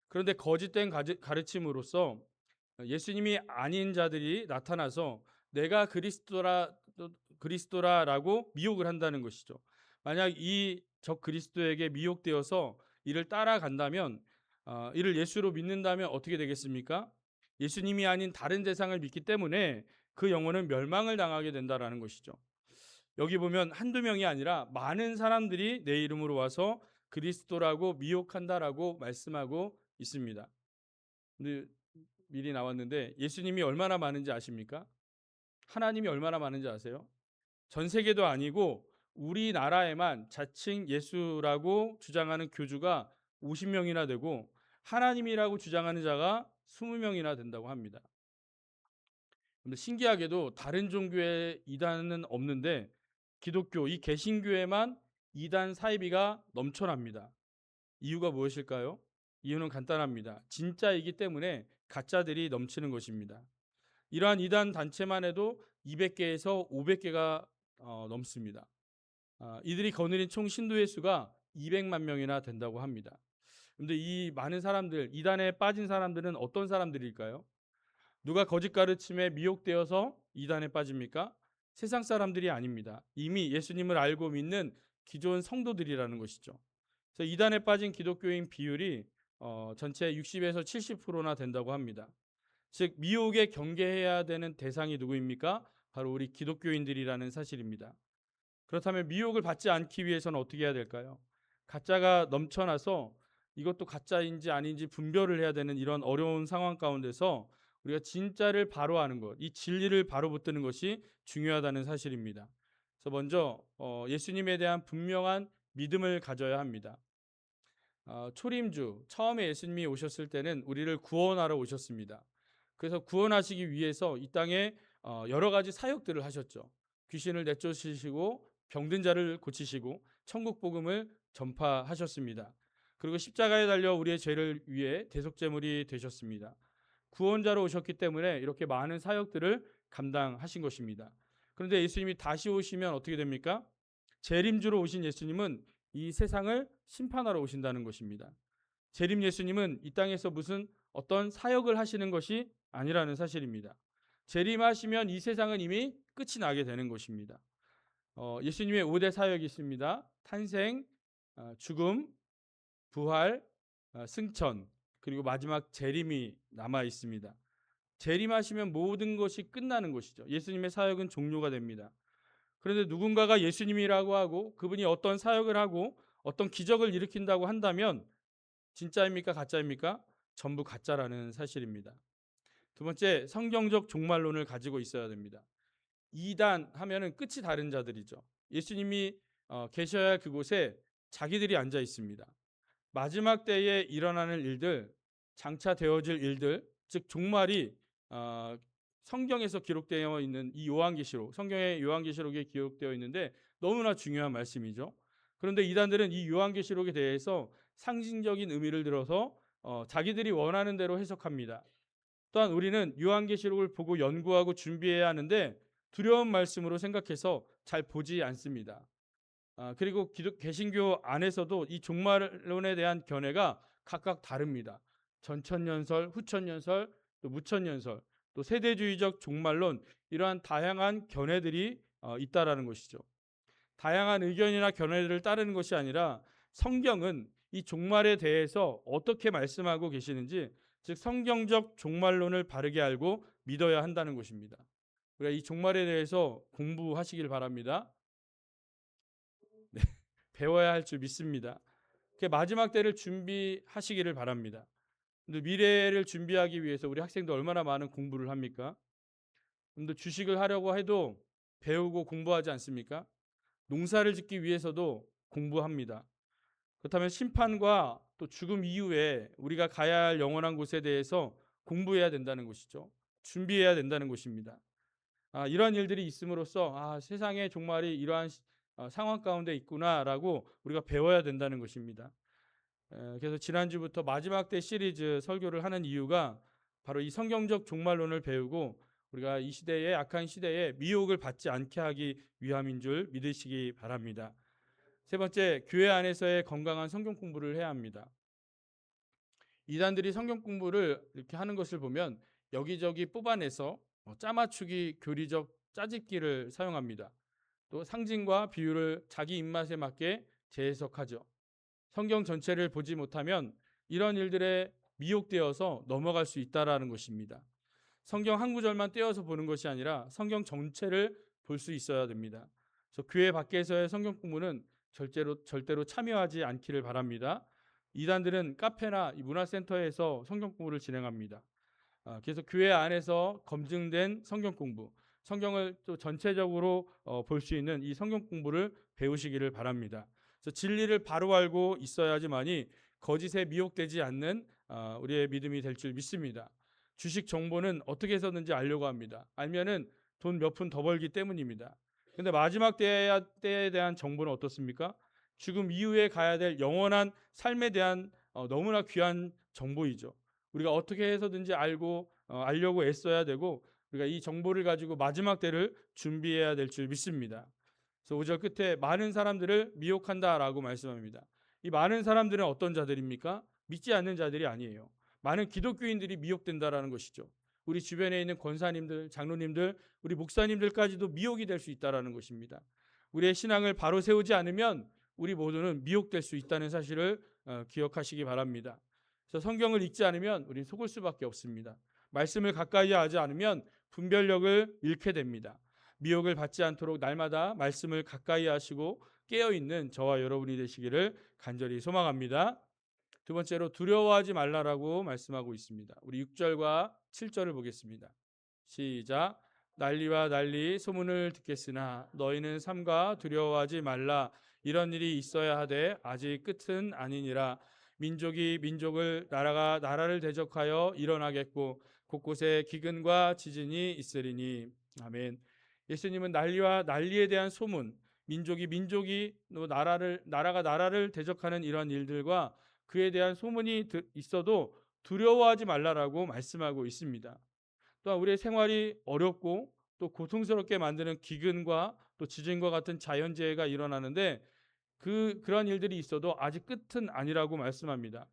그런데 거짓된 가르침으로써 예수님이 아닌 자들이 나타나서 내가 그리스도라라고 미혹을 한다는 것이죠. 만약 이 적 그리스도에게 미혹되어서 이를 따라간다면 이를 예수로 믿는다면 어떻게 되겠습니까? 예수님이 아닌 다른 대상을 믿기 때문에 그 영혼은 멸망을 당하게 된다라는 것이죠. 여기 보면 한두 명이 아니라 많은 사람들이 내 이름으로 와서 그리스도라고 미혹한다라고 말씀하고 있습니다. 근데 미리 나왔는데 예수님이 얼마나 많은지 아십니까? 하나님이 얼마나 많은지 아세요? 전 세계도 아니고 우리나라에만 자칭 예수라고 주장하는 교주가 50명이나 되고 하나님이라고 주장하는 자가 20명이나 된다고 합니다. 근데 신기하게도 다른 종교에 이단은 없는데 기독교 이 개신교에만 이단 사이비가 넘쳐납니다. 이유가 무엇일까요? 이유는 간단합니다. 진짜이기 때문에 가짜들이 넘치는 것입니다. 이러한 이단 단체만 해도 200개에서 500개가 넘습니다. 이들이 거느린 총 신도의 수가 200만 명이나 된다고 합니다. 그런데 이 많은 사람들, 이단에 빠진 사람들은 어떤 사람들일까요? 누가 거짓 가르침에 미혹되어서 이단에 빠집니까? 세상 사람들이 아닙니다. 이미 예수님을 알고 믿는 기존 성도들이라는 것이죠. 그래서 이단에 빠진 기독교인 비율이 전체 60에서 70%나 된다고 합니다. 즉 미혹에 경계해야 되는 대상이 누구입니까? 바로 우리 기독교인들이라는 사실입니다. 그렇다면 미혹을 받지 않기 위해서는 어떻게 해야 될까요? 가짜가 넘쳐나서 이것도 가짜인지 아닌지 분별을 해야 되는 이런 어려운 상황 가운데서 우리가 진짜를 바로 아는 것, 이 진리를 바로 붙드는 것이 중요하다는 사실입니다. 그래서 먼저 예수님에 대한 분명한 믿음을 가져야 합니다. 초림주 처음에 예수님이 오셨을 때는 우리를 구원하러 오셨습니다. 그래서 구원하시기 위해서 이 땅에 여러 가지 사역들을 하셨죠. 귀신을 내쫓으시고 병든 자를 고치시고 천국 복음을 전파하셨습니다. 그리고 십자가에 달려 우리의 죄를 위해 대속제물이 되셨습니다. 구원자로 오셨기 때문에 이렇게 많은 사역들을 감당하신 것입니다. 그런데 예수님이 다시 오시면 어떻게 됩니까? 재림주로 오신 예수님은 이 세상을 심판하러 오신다는 것입니다. 재림 예수님은 이 땅에서 무슨 어떤 사역을 하시는 것이 아니라는 사실입니다. 재림하시면 이 세상은 이미 끝이 나게 되는 것입니다. 예수님의 5대 사역이 있습니다. 탄생, 죽음, 부활, 승천, 그리고 마지막 재림이 남아 있습니다. 재림하시면 모든 것이 끝나는 것이죠. 예수님의 사역은 종료가 됩니다. 그런데 누군가가 예수님이라고 하고 그분이 어떤 사역을 하고 어떤 기적을 일으킨다고 한다면 진짜입니까? 가짜입니까? 전부 가짜라는 사실입니다. 두 번째, 성경적 종말론을 가지고 있어야 됩니다. 이단 하면은 끝이 다른 자들이죠. 예수님이 계셔야 할 그곳에 자기들이 앉아 있습니다. 마지막 때에 일어나는 일들, 장차 되어질 일들, 즉 종말이 성경에서 기록되어 있는 이 요한계시록, 성경의 요한계시록에 기록되어 있는데 너무나 중요한 말씀이죠. 그런데 이단들은 이 요한계시록에 대해서 상징적인 의미를 들어서 자기들이 원하는 대로 해석합니다. 또한 우리는 요한계시록을 보고 연구하고 준비해야 하는데 두려운 말씀으로 생각해서 잘 보지 않습니다. 그리고 개신교 안에서도 이 종말론에 대한 견해가 각각 다릅니다. 전천년설, 후천년설, 또 무천년설, 또 세대주의적 종말론, 이러한 다양한 견해들이 있다라는 것이죠. 다양한 의견이나 견해들을 따르는 것이 아니라 성경은 이 종말에 대해서 어떻게 말씀하고 계시는지, 즉 성경적 종말론을 바르게 알고 믿어야 한다는 것입니다. 우리가 이 종말에 대해서 공부하시길 바랍니다. 네, 배워야 할 줄 믿습니다. 마지막 때를 준비하시기를 바랍니다. 근데 미래를 준비하기 위해서 우리 학생들 얼마나 많은 공부를 합니까? 근데 주식을 하려고 해도 배우고 공부하지 않습니까? 농사를 짓기 위해서도 공부합니다. 그렇다면 심판과 또 죽음 이후에 우리가 가야 할 영원한 곳에 대해서 공부해야 된다는 것이죠. 준비해야 된다는 것입니다. 이러한 일들이 있음으로써 세상의 종말이 이러한 상황 가운데 있구나라고 우리가 배워야 된다는 것입니다. 그래서 지난주부터 마지막 때 시리즈 설교를 하는 이유가 바로 이 성경적 종말론을 배우고 우리가 이 시대에, 악한 시대에 미혹을 받지 않게 하기 위함인 줄 믿으시기 바랍니다. 세 번째, 교회 안에서의 건강한 성경 공부를 해야 합니다. 이단들이 성경 공부를 이렇게 하는 것을 보면 여기저기 뽑아내서 짜맞추기, 교리적 짜집기를 사용합니다. 또 상징과 비유를 자기 입맛에 맞게 재해석하죠. 성경 전체를 보지 못하면 이런 일들에 미혹되어서 넘어갈 수 있다라는 것입니다. 성경 한 구절만 떼어서 보는 것이 아니라 성경 전체를 볼 수 있어야 됩니다. 그래서 교회 밖에서의 성경 공부는 절대로 참여하지 않기를 바랍니다. 이단들은 카페나 문화센터에서 성경 공부를 진행합니다. 그래서 교회 안에서 검증된 성경 공부, 성경을 또 전체적으로 볼 수 있는 이 성경 공부를 배우시기를 바랍니다. 그래서 진리를 바로 알고 있어야지만이 거짓에 미혹되지 않는 우리의 믿음이 될 줄 믿습니다. 주식 정보는 어떻게 해서든지 알려고 합니다. 알면은 돈 몇 푼 더 벌기 때문입니다. 근데 마지막 때에 대한 정보는 어떻습니까? 죽음 이후에 가야 될 영원한 삶에 대한 너무나 귀한 정보이죠. 우리가 어떻게 해서든지 알려고 애써야 되고 우리가 이 정보를 가지고 마지막 때를 준비해야 될 줄 믿습니다. 그래서 5절 끝에 많은 사람들을 미혹한다라고 말씀합니다. 이 많은 사람들은 어떤 자들입니까? 믿지 않는 자들이 아니에요. 많은 기독교인들이 미혹된다라는 것이죠. 우리 주변에 있는 권사님들, 장로님들, 우리 목사님들까지도 미혹이 될 수 있다라는 것입니다. 우리의 신앙을 바로 세우지 않으면 우리 모두는 미혹될 수 있다는 사실을 기억하시기 바랍니다. 그래서 성경을 읽지 않으면 우리는 속을 수밖에 없습니다. 말씀을 가까이 하지 않으면 분별력을 잃게 됩니다. 미혹을 받지 않도록 날마다 말씀을 가까이 하시고 깨어 있는 저와 여러분이 되시기를 간절히 소망합니다. 두 번째로 두려워하지 말라라고 말씀하고 있습니다. 우리 6절과 7절을 보겠습니다. 시작. 난리와 난리 소문을 듣겠으나 너희는 삼가 두려워하지 말라. 이런 일이 있어야 하되 아직 끝은 아니니라. 민족이 민족을, 나라가 나라를 대적하여 일어나겠고 곳곳에 기근과 지진이 있으리니. 아멘. 예수님은 난리와 난리에 대한 소문, 민족이 또 나라가 나라를 대적하는 이러한 일들과 그에 대한 소문이 있어도 두려워하지 말라라고 말씀하고 있습니다. 또한 우리의 생활이 어렵고 또 고통스럽게 만드는 기근과 또 지진과 같은 자연재해가 일어나는데 그러한 일들이 있어도 아직 끝은 아니라고 말씀합니다.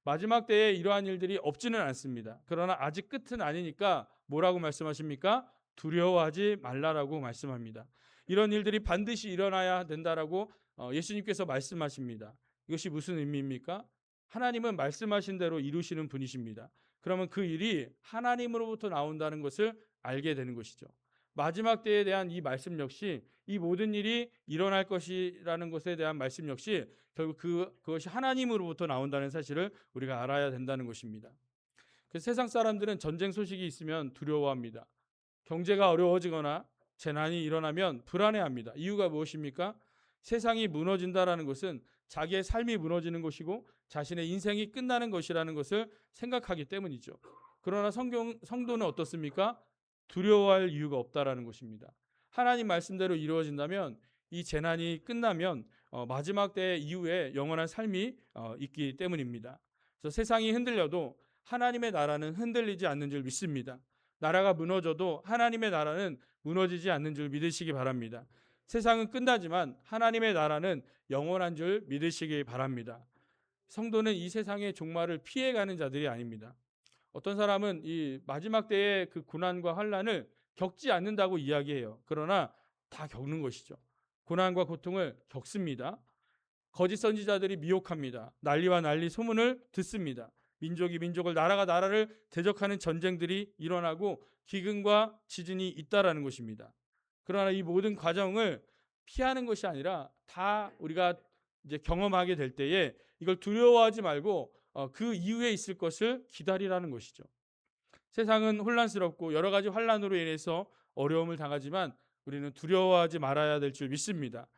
마지막 때에 이러한 일들이 없지는 않습니다. 그러나 아직 끝은 아니니까 뭐라고 말씀하십니까? 두려워하지 말라라고 말씀합니다. 이런 일들이 반드시 일어나야 된다라고 예수님께서 말씀하십니다. 이것이 무슨 의미입니까? 하나님은 말씀하신 대로 이루시는 분이십니다. 그러면 그 일이 하나님으로부터 나온다는 것을 알게 되는 것이죠. 마지막 때에 대한 이 말씀 역시, 이 모든 일이 일어날 것이라는 것에 대한 말씀 역시 결국 그것이 하나님으로부터 나온다는 사실을 우리가 알아야 된다는 것입니다. 그래서 세상 사람들은 전쟁 소식이 있으면 두려워합니다. 경제가 어려워지거나 재난이 일어나면 불안해합니다. 이유가 무엇입니까? 세상이 무너진다라는 것은 자기의 삶이 무너지는 것이고 자신의 인생이 끝나는 것이라는 것을 생각하기 때문이죠. 그러나 성도는 어떻습니까? 두려워할 이유가 없다라는 것입니다. 하나님 말씀대로 이루어진다면 이 재난이 끝나면 마지막 때 이후에 영원한 삶이 있기 때문입니다. 그래서 세상이 흔들려도 하나님의 나라는 흔들리지 않는 줄 믿습니다. 나라가 무너져도 하나님의 나라는 무너지지 않는 줄 믿으시기 바랍니다. 세상은 끝나지만 하나님의 나라는 영원한 줄 믿으시기 바랍니다. 성도는 이 세상의 종말을 피해가는 자들이 아닙니다. 어떤 사람은 이 마지막 때의 그 고난과 환난을 겪지 않는다고 이야기해요. 그러나 다 겪는 것이죠. 고난과 고통을 겪습니다. 거짓 선지자들이 미혹합니다. 난리와 난리 소문을 듣습니다. 민족이 민족을, 나라가 나라를 대적하는 전쟁들이 일어나고 기근과 지진이 있다라는 것입니다. 그러나 이 모든 과정을 피하는 것이 아니라 다 우리가 이제 경험하게 될 때에 이걸 두려워하지 말고 그 이후에 있을 것을 기다리라는 것이죠. 세상은 혼란스럽고 여러 가지 환란으로 인해서 어려움을 당하지만 우리는 두려워하지 말아야 될 줄 믿습니다.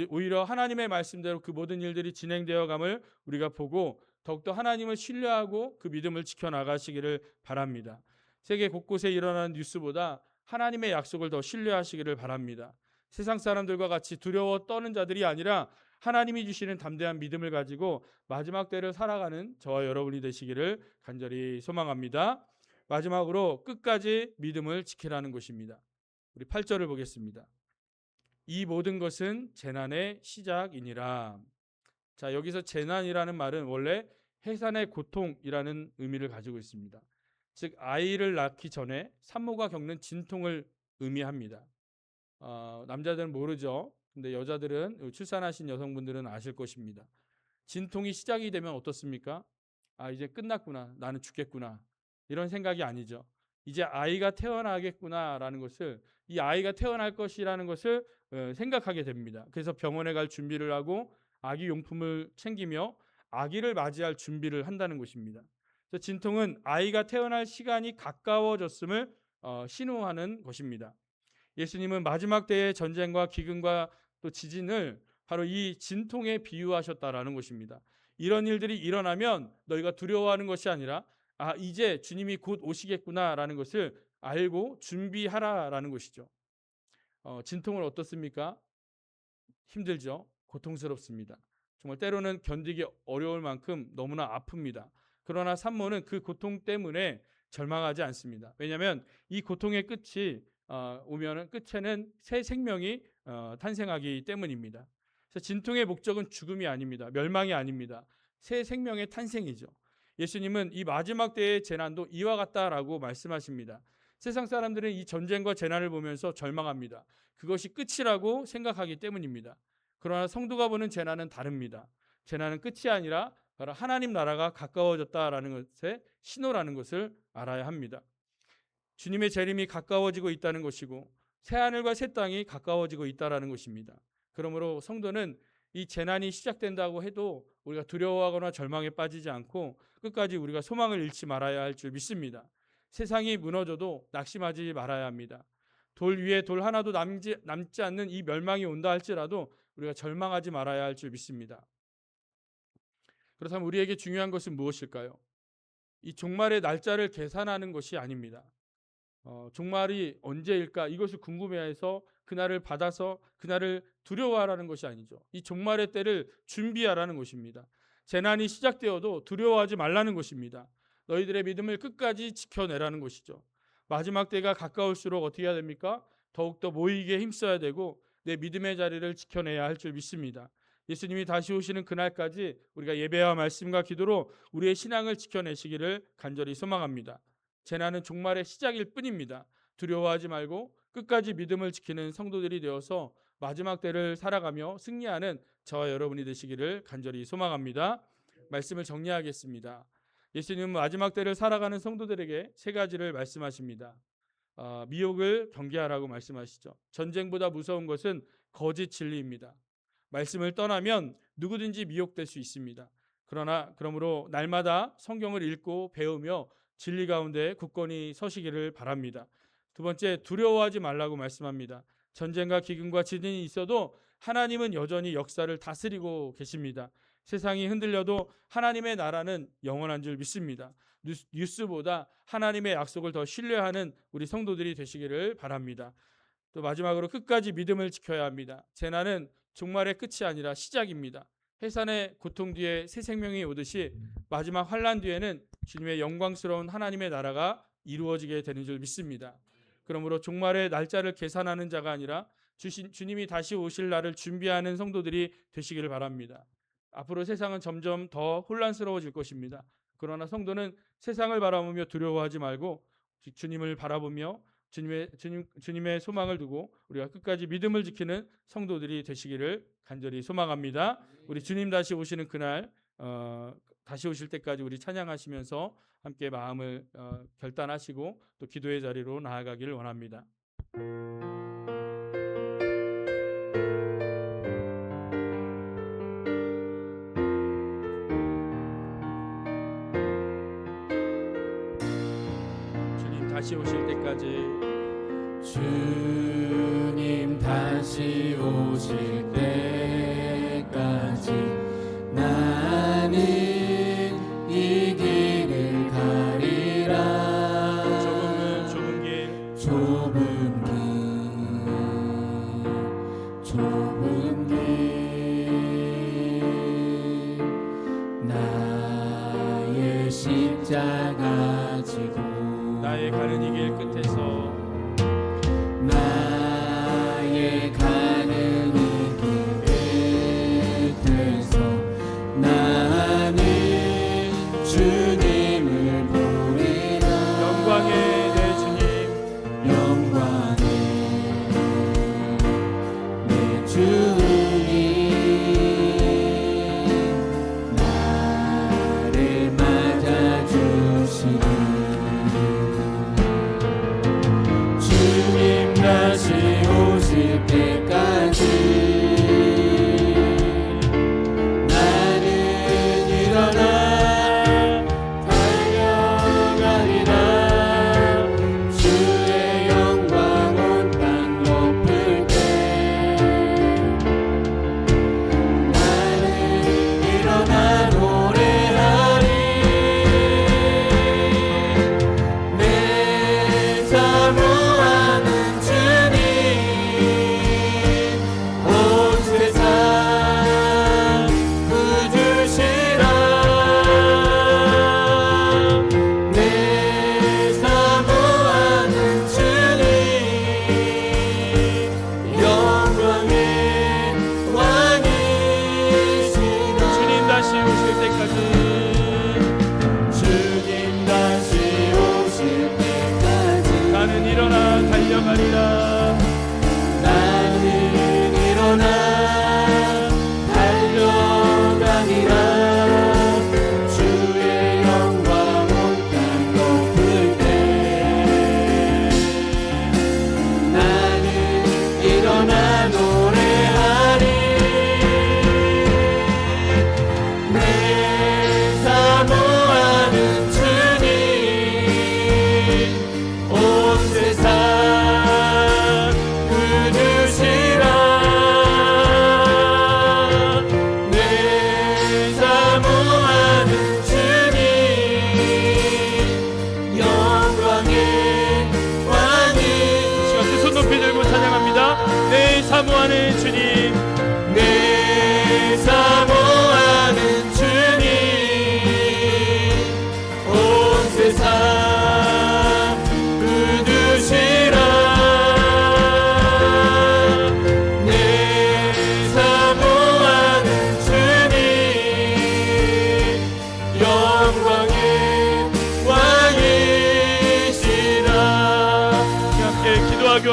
오히려 하나님의 말씀대로 그 모든 일들이 진행되어감을 우리가 보고 더욱더 하나님을 신뢰하고 그 믿음을 지켜나가시기를 바랍니다. 세계 곳곳에 일어나는 뉴스보다 하나님의 약속을 더 신뢰하시기를 바랍니다. 세상 사람들과 같이 두려워 떠는 자들이 아니라 하나님이 주시는 담대한 믿음을 가지고 마지막 때를 살아가는 저와 여러분이 되시기를 간절히 소망합니다. 마지막으로 끝까지 믿음을 지키라는 것입니다. 우리 8절을 보겠습니다. 이 모든 것은 재난의 시작이니라. 자, 여기서 재난이라는 말은 원래 해산의 고통이라는 의미를 가지고 있습니다. 즉 아이를 낳기 전에 산모가 겪는 진통을 의미합니다. 남자들은 모르죠. 근데 여자들은, 출산하신 여성분들은 아실 것입니다. 진통이 시작이 되면 어떻습니까? 이제 끝났구나, 나는 죽겠구나, 이런 생각이 아니죠. 이제 아이가 태어나겠구나라는 것을, 이 아이가 태어날 것이라는 것을 생각하게 됩니다. 그래서 병원에 갈 준비를 하고 아기 용품을 챙기며 아기를 맞이할 준비를 한다는 것입니다. 그래서 진통은 아이가 태어날 시간이 가까워졌음을 신호하는 것입니다. 예수님은 마지막 때의 전쟁과 기근과 또 지진을 바로 이 진통에 비유하셨다라는 것입니다. 이런 일들이 일어나면 너희가 두려워하는 것이 아니라 이제 주님이 곧 오시겠구나라는 것을 알고 준비하라라는 것이죠. 진통은 어떻습니까? 힘들죠. 고통스럽습니다. 정말 때로는 견디기 어려울 만큼 너무나 아픕니다. 그러나 산모는 그 고통 때문에 절망하지 않습니다. 왜냐하면 이 고통의 끝이 오면은 끝에는 새 생명이 탄생하기 때문입니다. 그래서 진통의 목적은 죽음이 아닙니다. 멸망이 아닙니다. 새 생명의 탄생이죠. 예수님은 이 마지막 때의 재난도 이와 같다라고 말씀하십니다. 세상 사람들은 이 전쟁과 재난을 보면서 절망합니다. 그것이 끝이라고 생각하기 때문입니다. 그러나 성도가 보는 재난은 다릅니다. 재난은 끝이 아니라 바로 하나님 나라가 가까워졌다라는 것의 신호라는 것을 알아야 합니다. 주님의 재림이 가까워지고 있다는 것이고 새하늘과 새 땅이 가까워지고 있다는 것입니다. 그러므로 성도는 이 재난이 시작된다고 해도 우리가 두려워하거나 절망에 빠지지 않고 끝까지 우리가 소망을 잃지 말아야 할 줄 믿습니다. 세상이 무너져도 낙심하지 말아야 합니다. 돌 위에 돌 하나도 남지 않는 이 멸망이 온다 할지라도 우리가 절망하지 말아야 할 줄 믿습니다. 그렇다면 우리에게 중요한 것은 무엇일까요? 이 종말의 날짜를 계산하는 것이 아닙니다. 종말이 언제일까 이것을 궁금해해서 그날을 받아서 그날을 두려워하라는 것이 아니죠. 이 종말의 때를 준비하라는 것입니다. 재난이 시작되어도 두려워하지 말라는 것입니다. 너희들의 믿음을 끝까지 지켜내라는 것이죠. 마지막 때가 가까울수록 어떻게 해야 됩니까? 더욱더 모이게 힘써야 되고 내 믿음의 자리를 지켜내야 할 줄 믿습니다. 예수님이 다시 오시는 그날까지 우리가 예배와 말씀과 기도로 우리의 신앙을 지켜내시기를 간절히 소망합니다. 재난은 종말의 시작일 뿐입니다. 두려워하지 말고 끝까지 믿음을 지키는 성도들이 되어서 마지막 때를 살아가며 승리하는 저와 여러분이 되시기를 간절히 소망합니다. 말씀을 정리하겠습니다. 예수님은 마지막 때를 살아가는 성도들에게 세 가지를 말씀하십니다. 미혹을 경계하라고 말씀하시죠. 전쟁보다 무서운 것은 거짓 진리입니다. 말씀을 떠나면 누구든지 미혹될 수 있습니다. 그러므로 날마다 성경을 읽고 배우며 진리 가운데 굳건히 서시기를 바랍니다. 두 번째, 두려워하지 말라고 말씀합니다. 전쟁과 기근과 지진이 있어도 하나님은 여전히 역사를 다스리고 계십니다. 세상이 흔들려도 하나님의 나라는 영원한 줄 믿습니다. 뉴스보다 하나님의 약속을 더 신뢰하는 우리 성도들이 되시기를 바랍니다. 또 마지막으로 끝까지 믿음을 지켜야 합니다. 재난은 종말의 끝이 아니라 시작입니다. 해산의 고통 뒤에 새 생명이 오듯이 마지막 환난 뒤에는 주님의 영광스러운 하나님의 나라가 이루어지게 되는 줄 믿습니다. 그러므로 종말의 날짜를 계산하는 자가 아니라 주님이 다시 오실 날을 준비하는 성도들이 되시기를 바랍니다. 앞으로 세상은 점점 더 혼란스러워질 것입니다. 그러나 성도는 세상을 바라보며 두려워하지 말고 주님을 바라보며 주님의 소망을 두고 우리가 끝까지 믿음을 지키는 성도들이 되시기를 간절히 소망합니다. 우리 주님 다시 오시는 그날 다시 오실 때까지 우리 찬양하시면서 함께 마음을 결단하시고 또 기도의 자리로 나아가기를 원합니다. 주님 다시 오실 때까지 주님 다시 오실 때까지 나는 이 길을 가리라. 좁은 길 좁은 길 나의 십자가 지고 나의 가는 이 길 끝에서 나의 가는 이 길 끝에서 나는 주님을 보리라. 영광의 내 주님 영광의 내 주님 나를 맞아주시니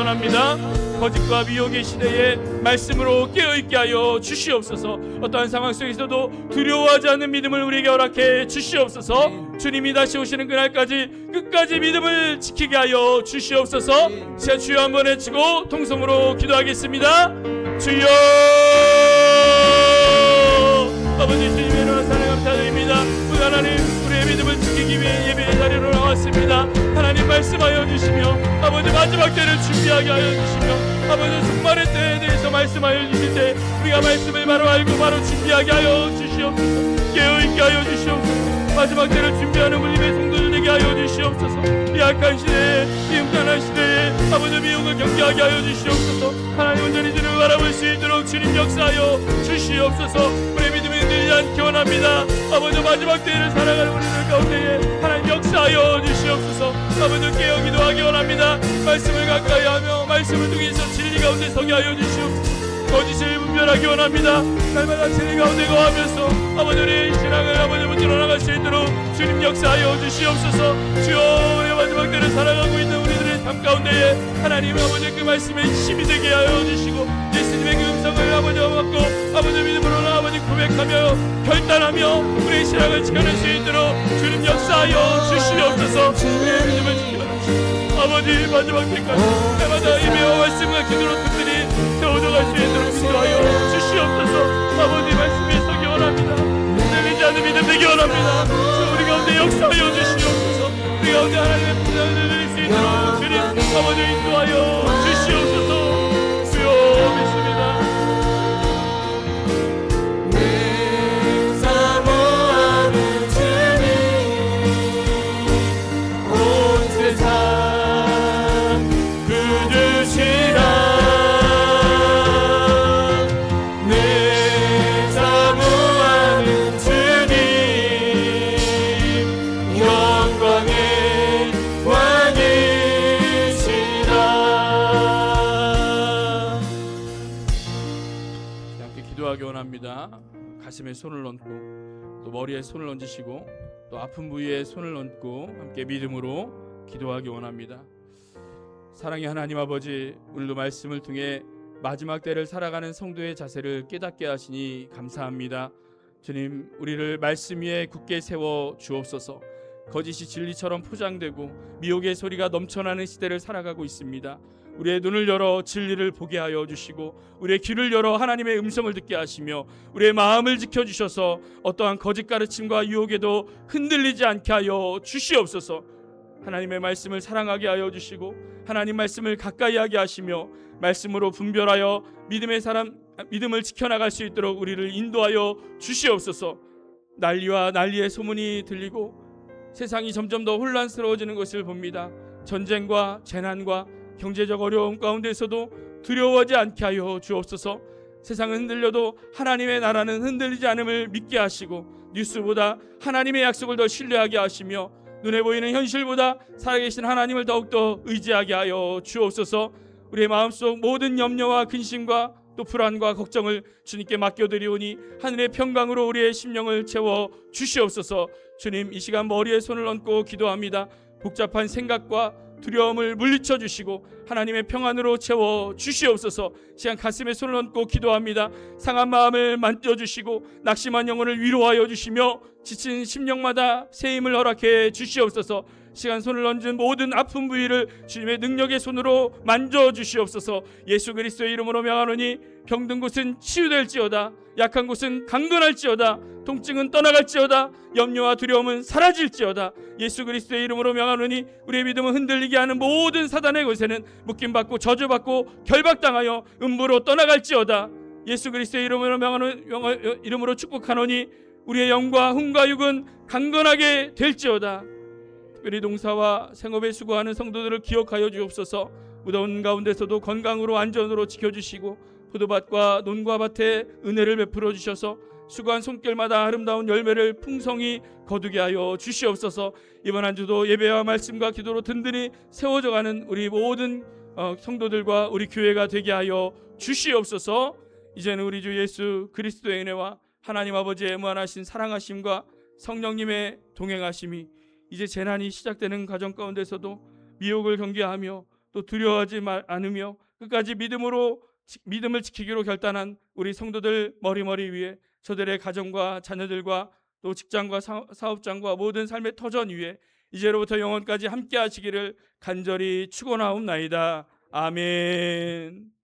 원합니다. 거짓과 미혹의 시대에 말씀으로 깨어있게 하여 주시옵소서. 어떠한 상황 속에서도 두려워하지 않는 믿음을 우리에게 허락해 주시옵소서. 주님이 다시 오시는 그날까지 끝까지 믿음을 지키게 하여 주시옵소서. 새 주여 한번 외치고 통성으로 기도하겠습니다. 주여, 아버지 주님의 은혜와 사랑 감사드립니다. 우리 하나님, 우리의 믿음을 지키기 위해 예배의 자리로 나왔습니다. 하나님 말씀하여 주시며 아버지 마지막 때를 준비하게 하여 주시며 아버지 종말의 때에 대해서 말씀하여 주실 때 우리가 말씀을 바로 알고 바로 준비하게 하여 주시옵소서. 깨어있게 하여 주시옵소서. 마지막 때를 준비하는 우리의 성도들 되게 하여 주시옵소서. 이 악한 시대에, 이 음란한 시대에 아버지 미혹을 경계하게 하여 주시옵소서. 하나님 온전히 주를 바라볼 수 있도록 주님 역사하여 주시옵소서. 우리의 믿음이 흔들리지 않게 원합니다. 아버지 마지막 때를 살아가는 우리들 가운데에 하나님 역사하여 주시옵소서. 아버지 깨어 기도하기 원합니다. 말씀을 가까이 하며 말씀을 통해서 진리 가운데 서게 하여 주시옵소서. 거짓을 분별하기 원합니다. 날마다 진리 가운데 거하면서 아버지 우리의 신앙을 아버지 붙들어 나갈 수 있도록 주님 역사하여 주시옵소서. 주여, 우리의 마지막 때를 살아가고 있는 우리들의 삶 가운데에 하나님 아버지 그 말씀에 힘이 되게 하여 주시고 예수님의 그 음성을 아버지 받고 아버지 믿음으로 아버지 고백하며 결단하며 우리의 신앙을 지켜낼 수 있도록 주님 역사하여 주시옵소서. 우리의 믿음을 지켜주시고 아버지 마지막 때까지 해마다 예배와 말씀과 기도로 든든히 세워져갈 수 있도록 인도하여 주시옵소서. 아버지 말씀에 서기 원합니다. 흔들리지 않는 믿음 되기 원합니다. 우리 가운데 역사하여 주시옵소서. 우리 가운데 하나님의 분량을 드릴 수 있도록 주님 아버지 인도하여 주시옵소서. 주여 믿습니다. 내 사모하는 주님 온 세상 그주시라. 내 사모하는 주님 영광의 왕이시라. 함께 기도하기 원합니다. 가슴에 손을 얹고 또 머리에 손을 얹으시고 또 아픈 부위에 손을 얹고 함께 믿음으로 기도하기 원합니다. 사랑의 하나님 아버지, 오늘도 말씀을 통해 마지막 때를 살아가는 성도의 자세를 깨닫게 하시니 감사합니다. 주님, 우리를 말씀 위에 굳게 세워 주옵소서. 거짓이 진리처럼 포장되고 미혹의 소리가 넘쳐나는 시대를 살아가고 있습니다. 우리의 눈을 열어 진리를 보게 하여 주시고 우리의 귀를 열어 하나님의 음성을 듣게 하시며 우리의 마음을 지켜주셔서 어떠한 거짓 가르침과 유혹에도 흔들리지 않게 하여 주시옵소서. 하나님의 말씀을 사랑하게 하여 주시고 하나님 말씀을 가까이 하게 하시며 말씀으로 분별하여 믿음을 지켜나갈 수 있도록 우리를 인도하여 주시옵소서. 난리와 난리의 소문이 들리고 세상이 점점 더 혼란스러워지는 것을 봅니다. 전쟁과 재난과 경제적 어려움 가운데서도 두려워하지 않게 하여 주옵소서. 세상은 흔들려도 하나님의 나라는 흔들리지 않음을 믿게 하시고 뉴스보다 하나님의 약속을 더 신뢰하게 하시며 눈에 보이는 현실보다 살아계신 하나님을 더욱더 의지하게 하여 주옵소서. 우리의 마음속 모든 염려와 근심과 또 불안과 걱정을 주님께 맡겨드리오니 하늘의 평강으로 우리의 심령을 채워 주시옵소서. 주님, 이 시간 머리에 손을 얹고 기도합니다. 복잡한 생각과 두려움을 물리쳐 주시고 하나님의 평안으로 채워 주시옵소서. 시간 가슴에 손을 얹고 기도합니다. 상한 마음을 만져주시고 낙심한 영혼을 위로하여 주시며 지친 심령마다 새 힘을 허락해 주시옵소서. 시간 손을 얹은 모든 아픈 부위를 주님의 능력의 손으로 만져 주시옵소서. 예수 그리스도의 이름으로 명하노니 병든 곳은 치유될지어다, 약한 곳은 강건할지어다, 통증은 떠나갈지어다, 염려와 두려움은 사라질지어다. 예수 그리스도의 이름으로 명하노니 우리의 믿음을 흔들리게 하는 모든 사단의 것에는 묶임받고 저주받고 결박당하여 음부로 떠나갈지어다. 예수 그리스도의 이름으로 축복하노니 우리의 영과 hum과 육은 강건하게 될지어다. 특별히 농사와 생업에 수고하는 성도들을 기억하여 주옵소서. 무더운 가운데서도 건강으로 안전으로 지켜주시고 포도밭과 논과 밭에 은혜를 베풀어 주셔서 수고한 손길마다 아름다운 열매를 풍성히 거두게 하여 주시옵소서. 이번 한 주도 예배와 말씀과 기도로 든든히 세워져가는 우리 모든 성도들과 우리 교회가 되게 하여 주시옵소서. 이제는 우리 주 예수 그리스도의 은혜와 하나님 아버지의 무한하신 사랑하심과 성령님의 동행하심이 이제 재난이 시작되는 가정 가운데서도 미혹을 경계하며 또 두려워하지 않으며 끝까지 믿음을 지키기로 결단한 우리 성도들 머리머리 위에, 저들의 가정과 자녀들과 또 직장과 사업장과 모든 삶의 터전 위에 이제로부터 영원까지 함께 하시기를 간절히 축원하옵나이다. 아멘.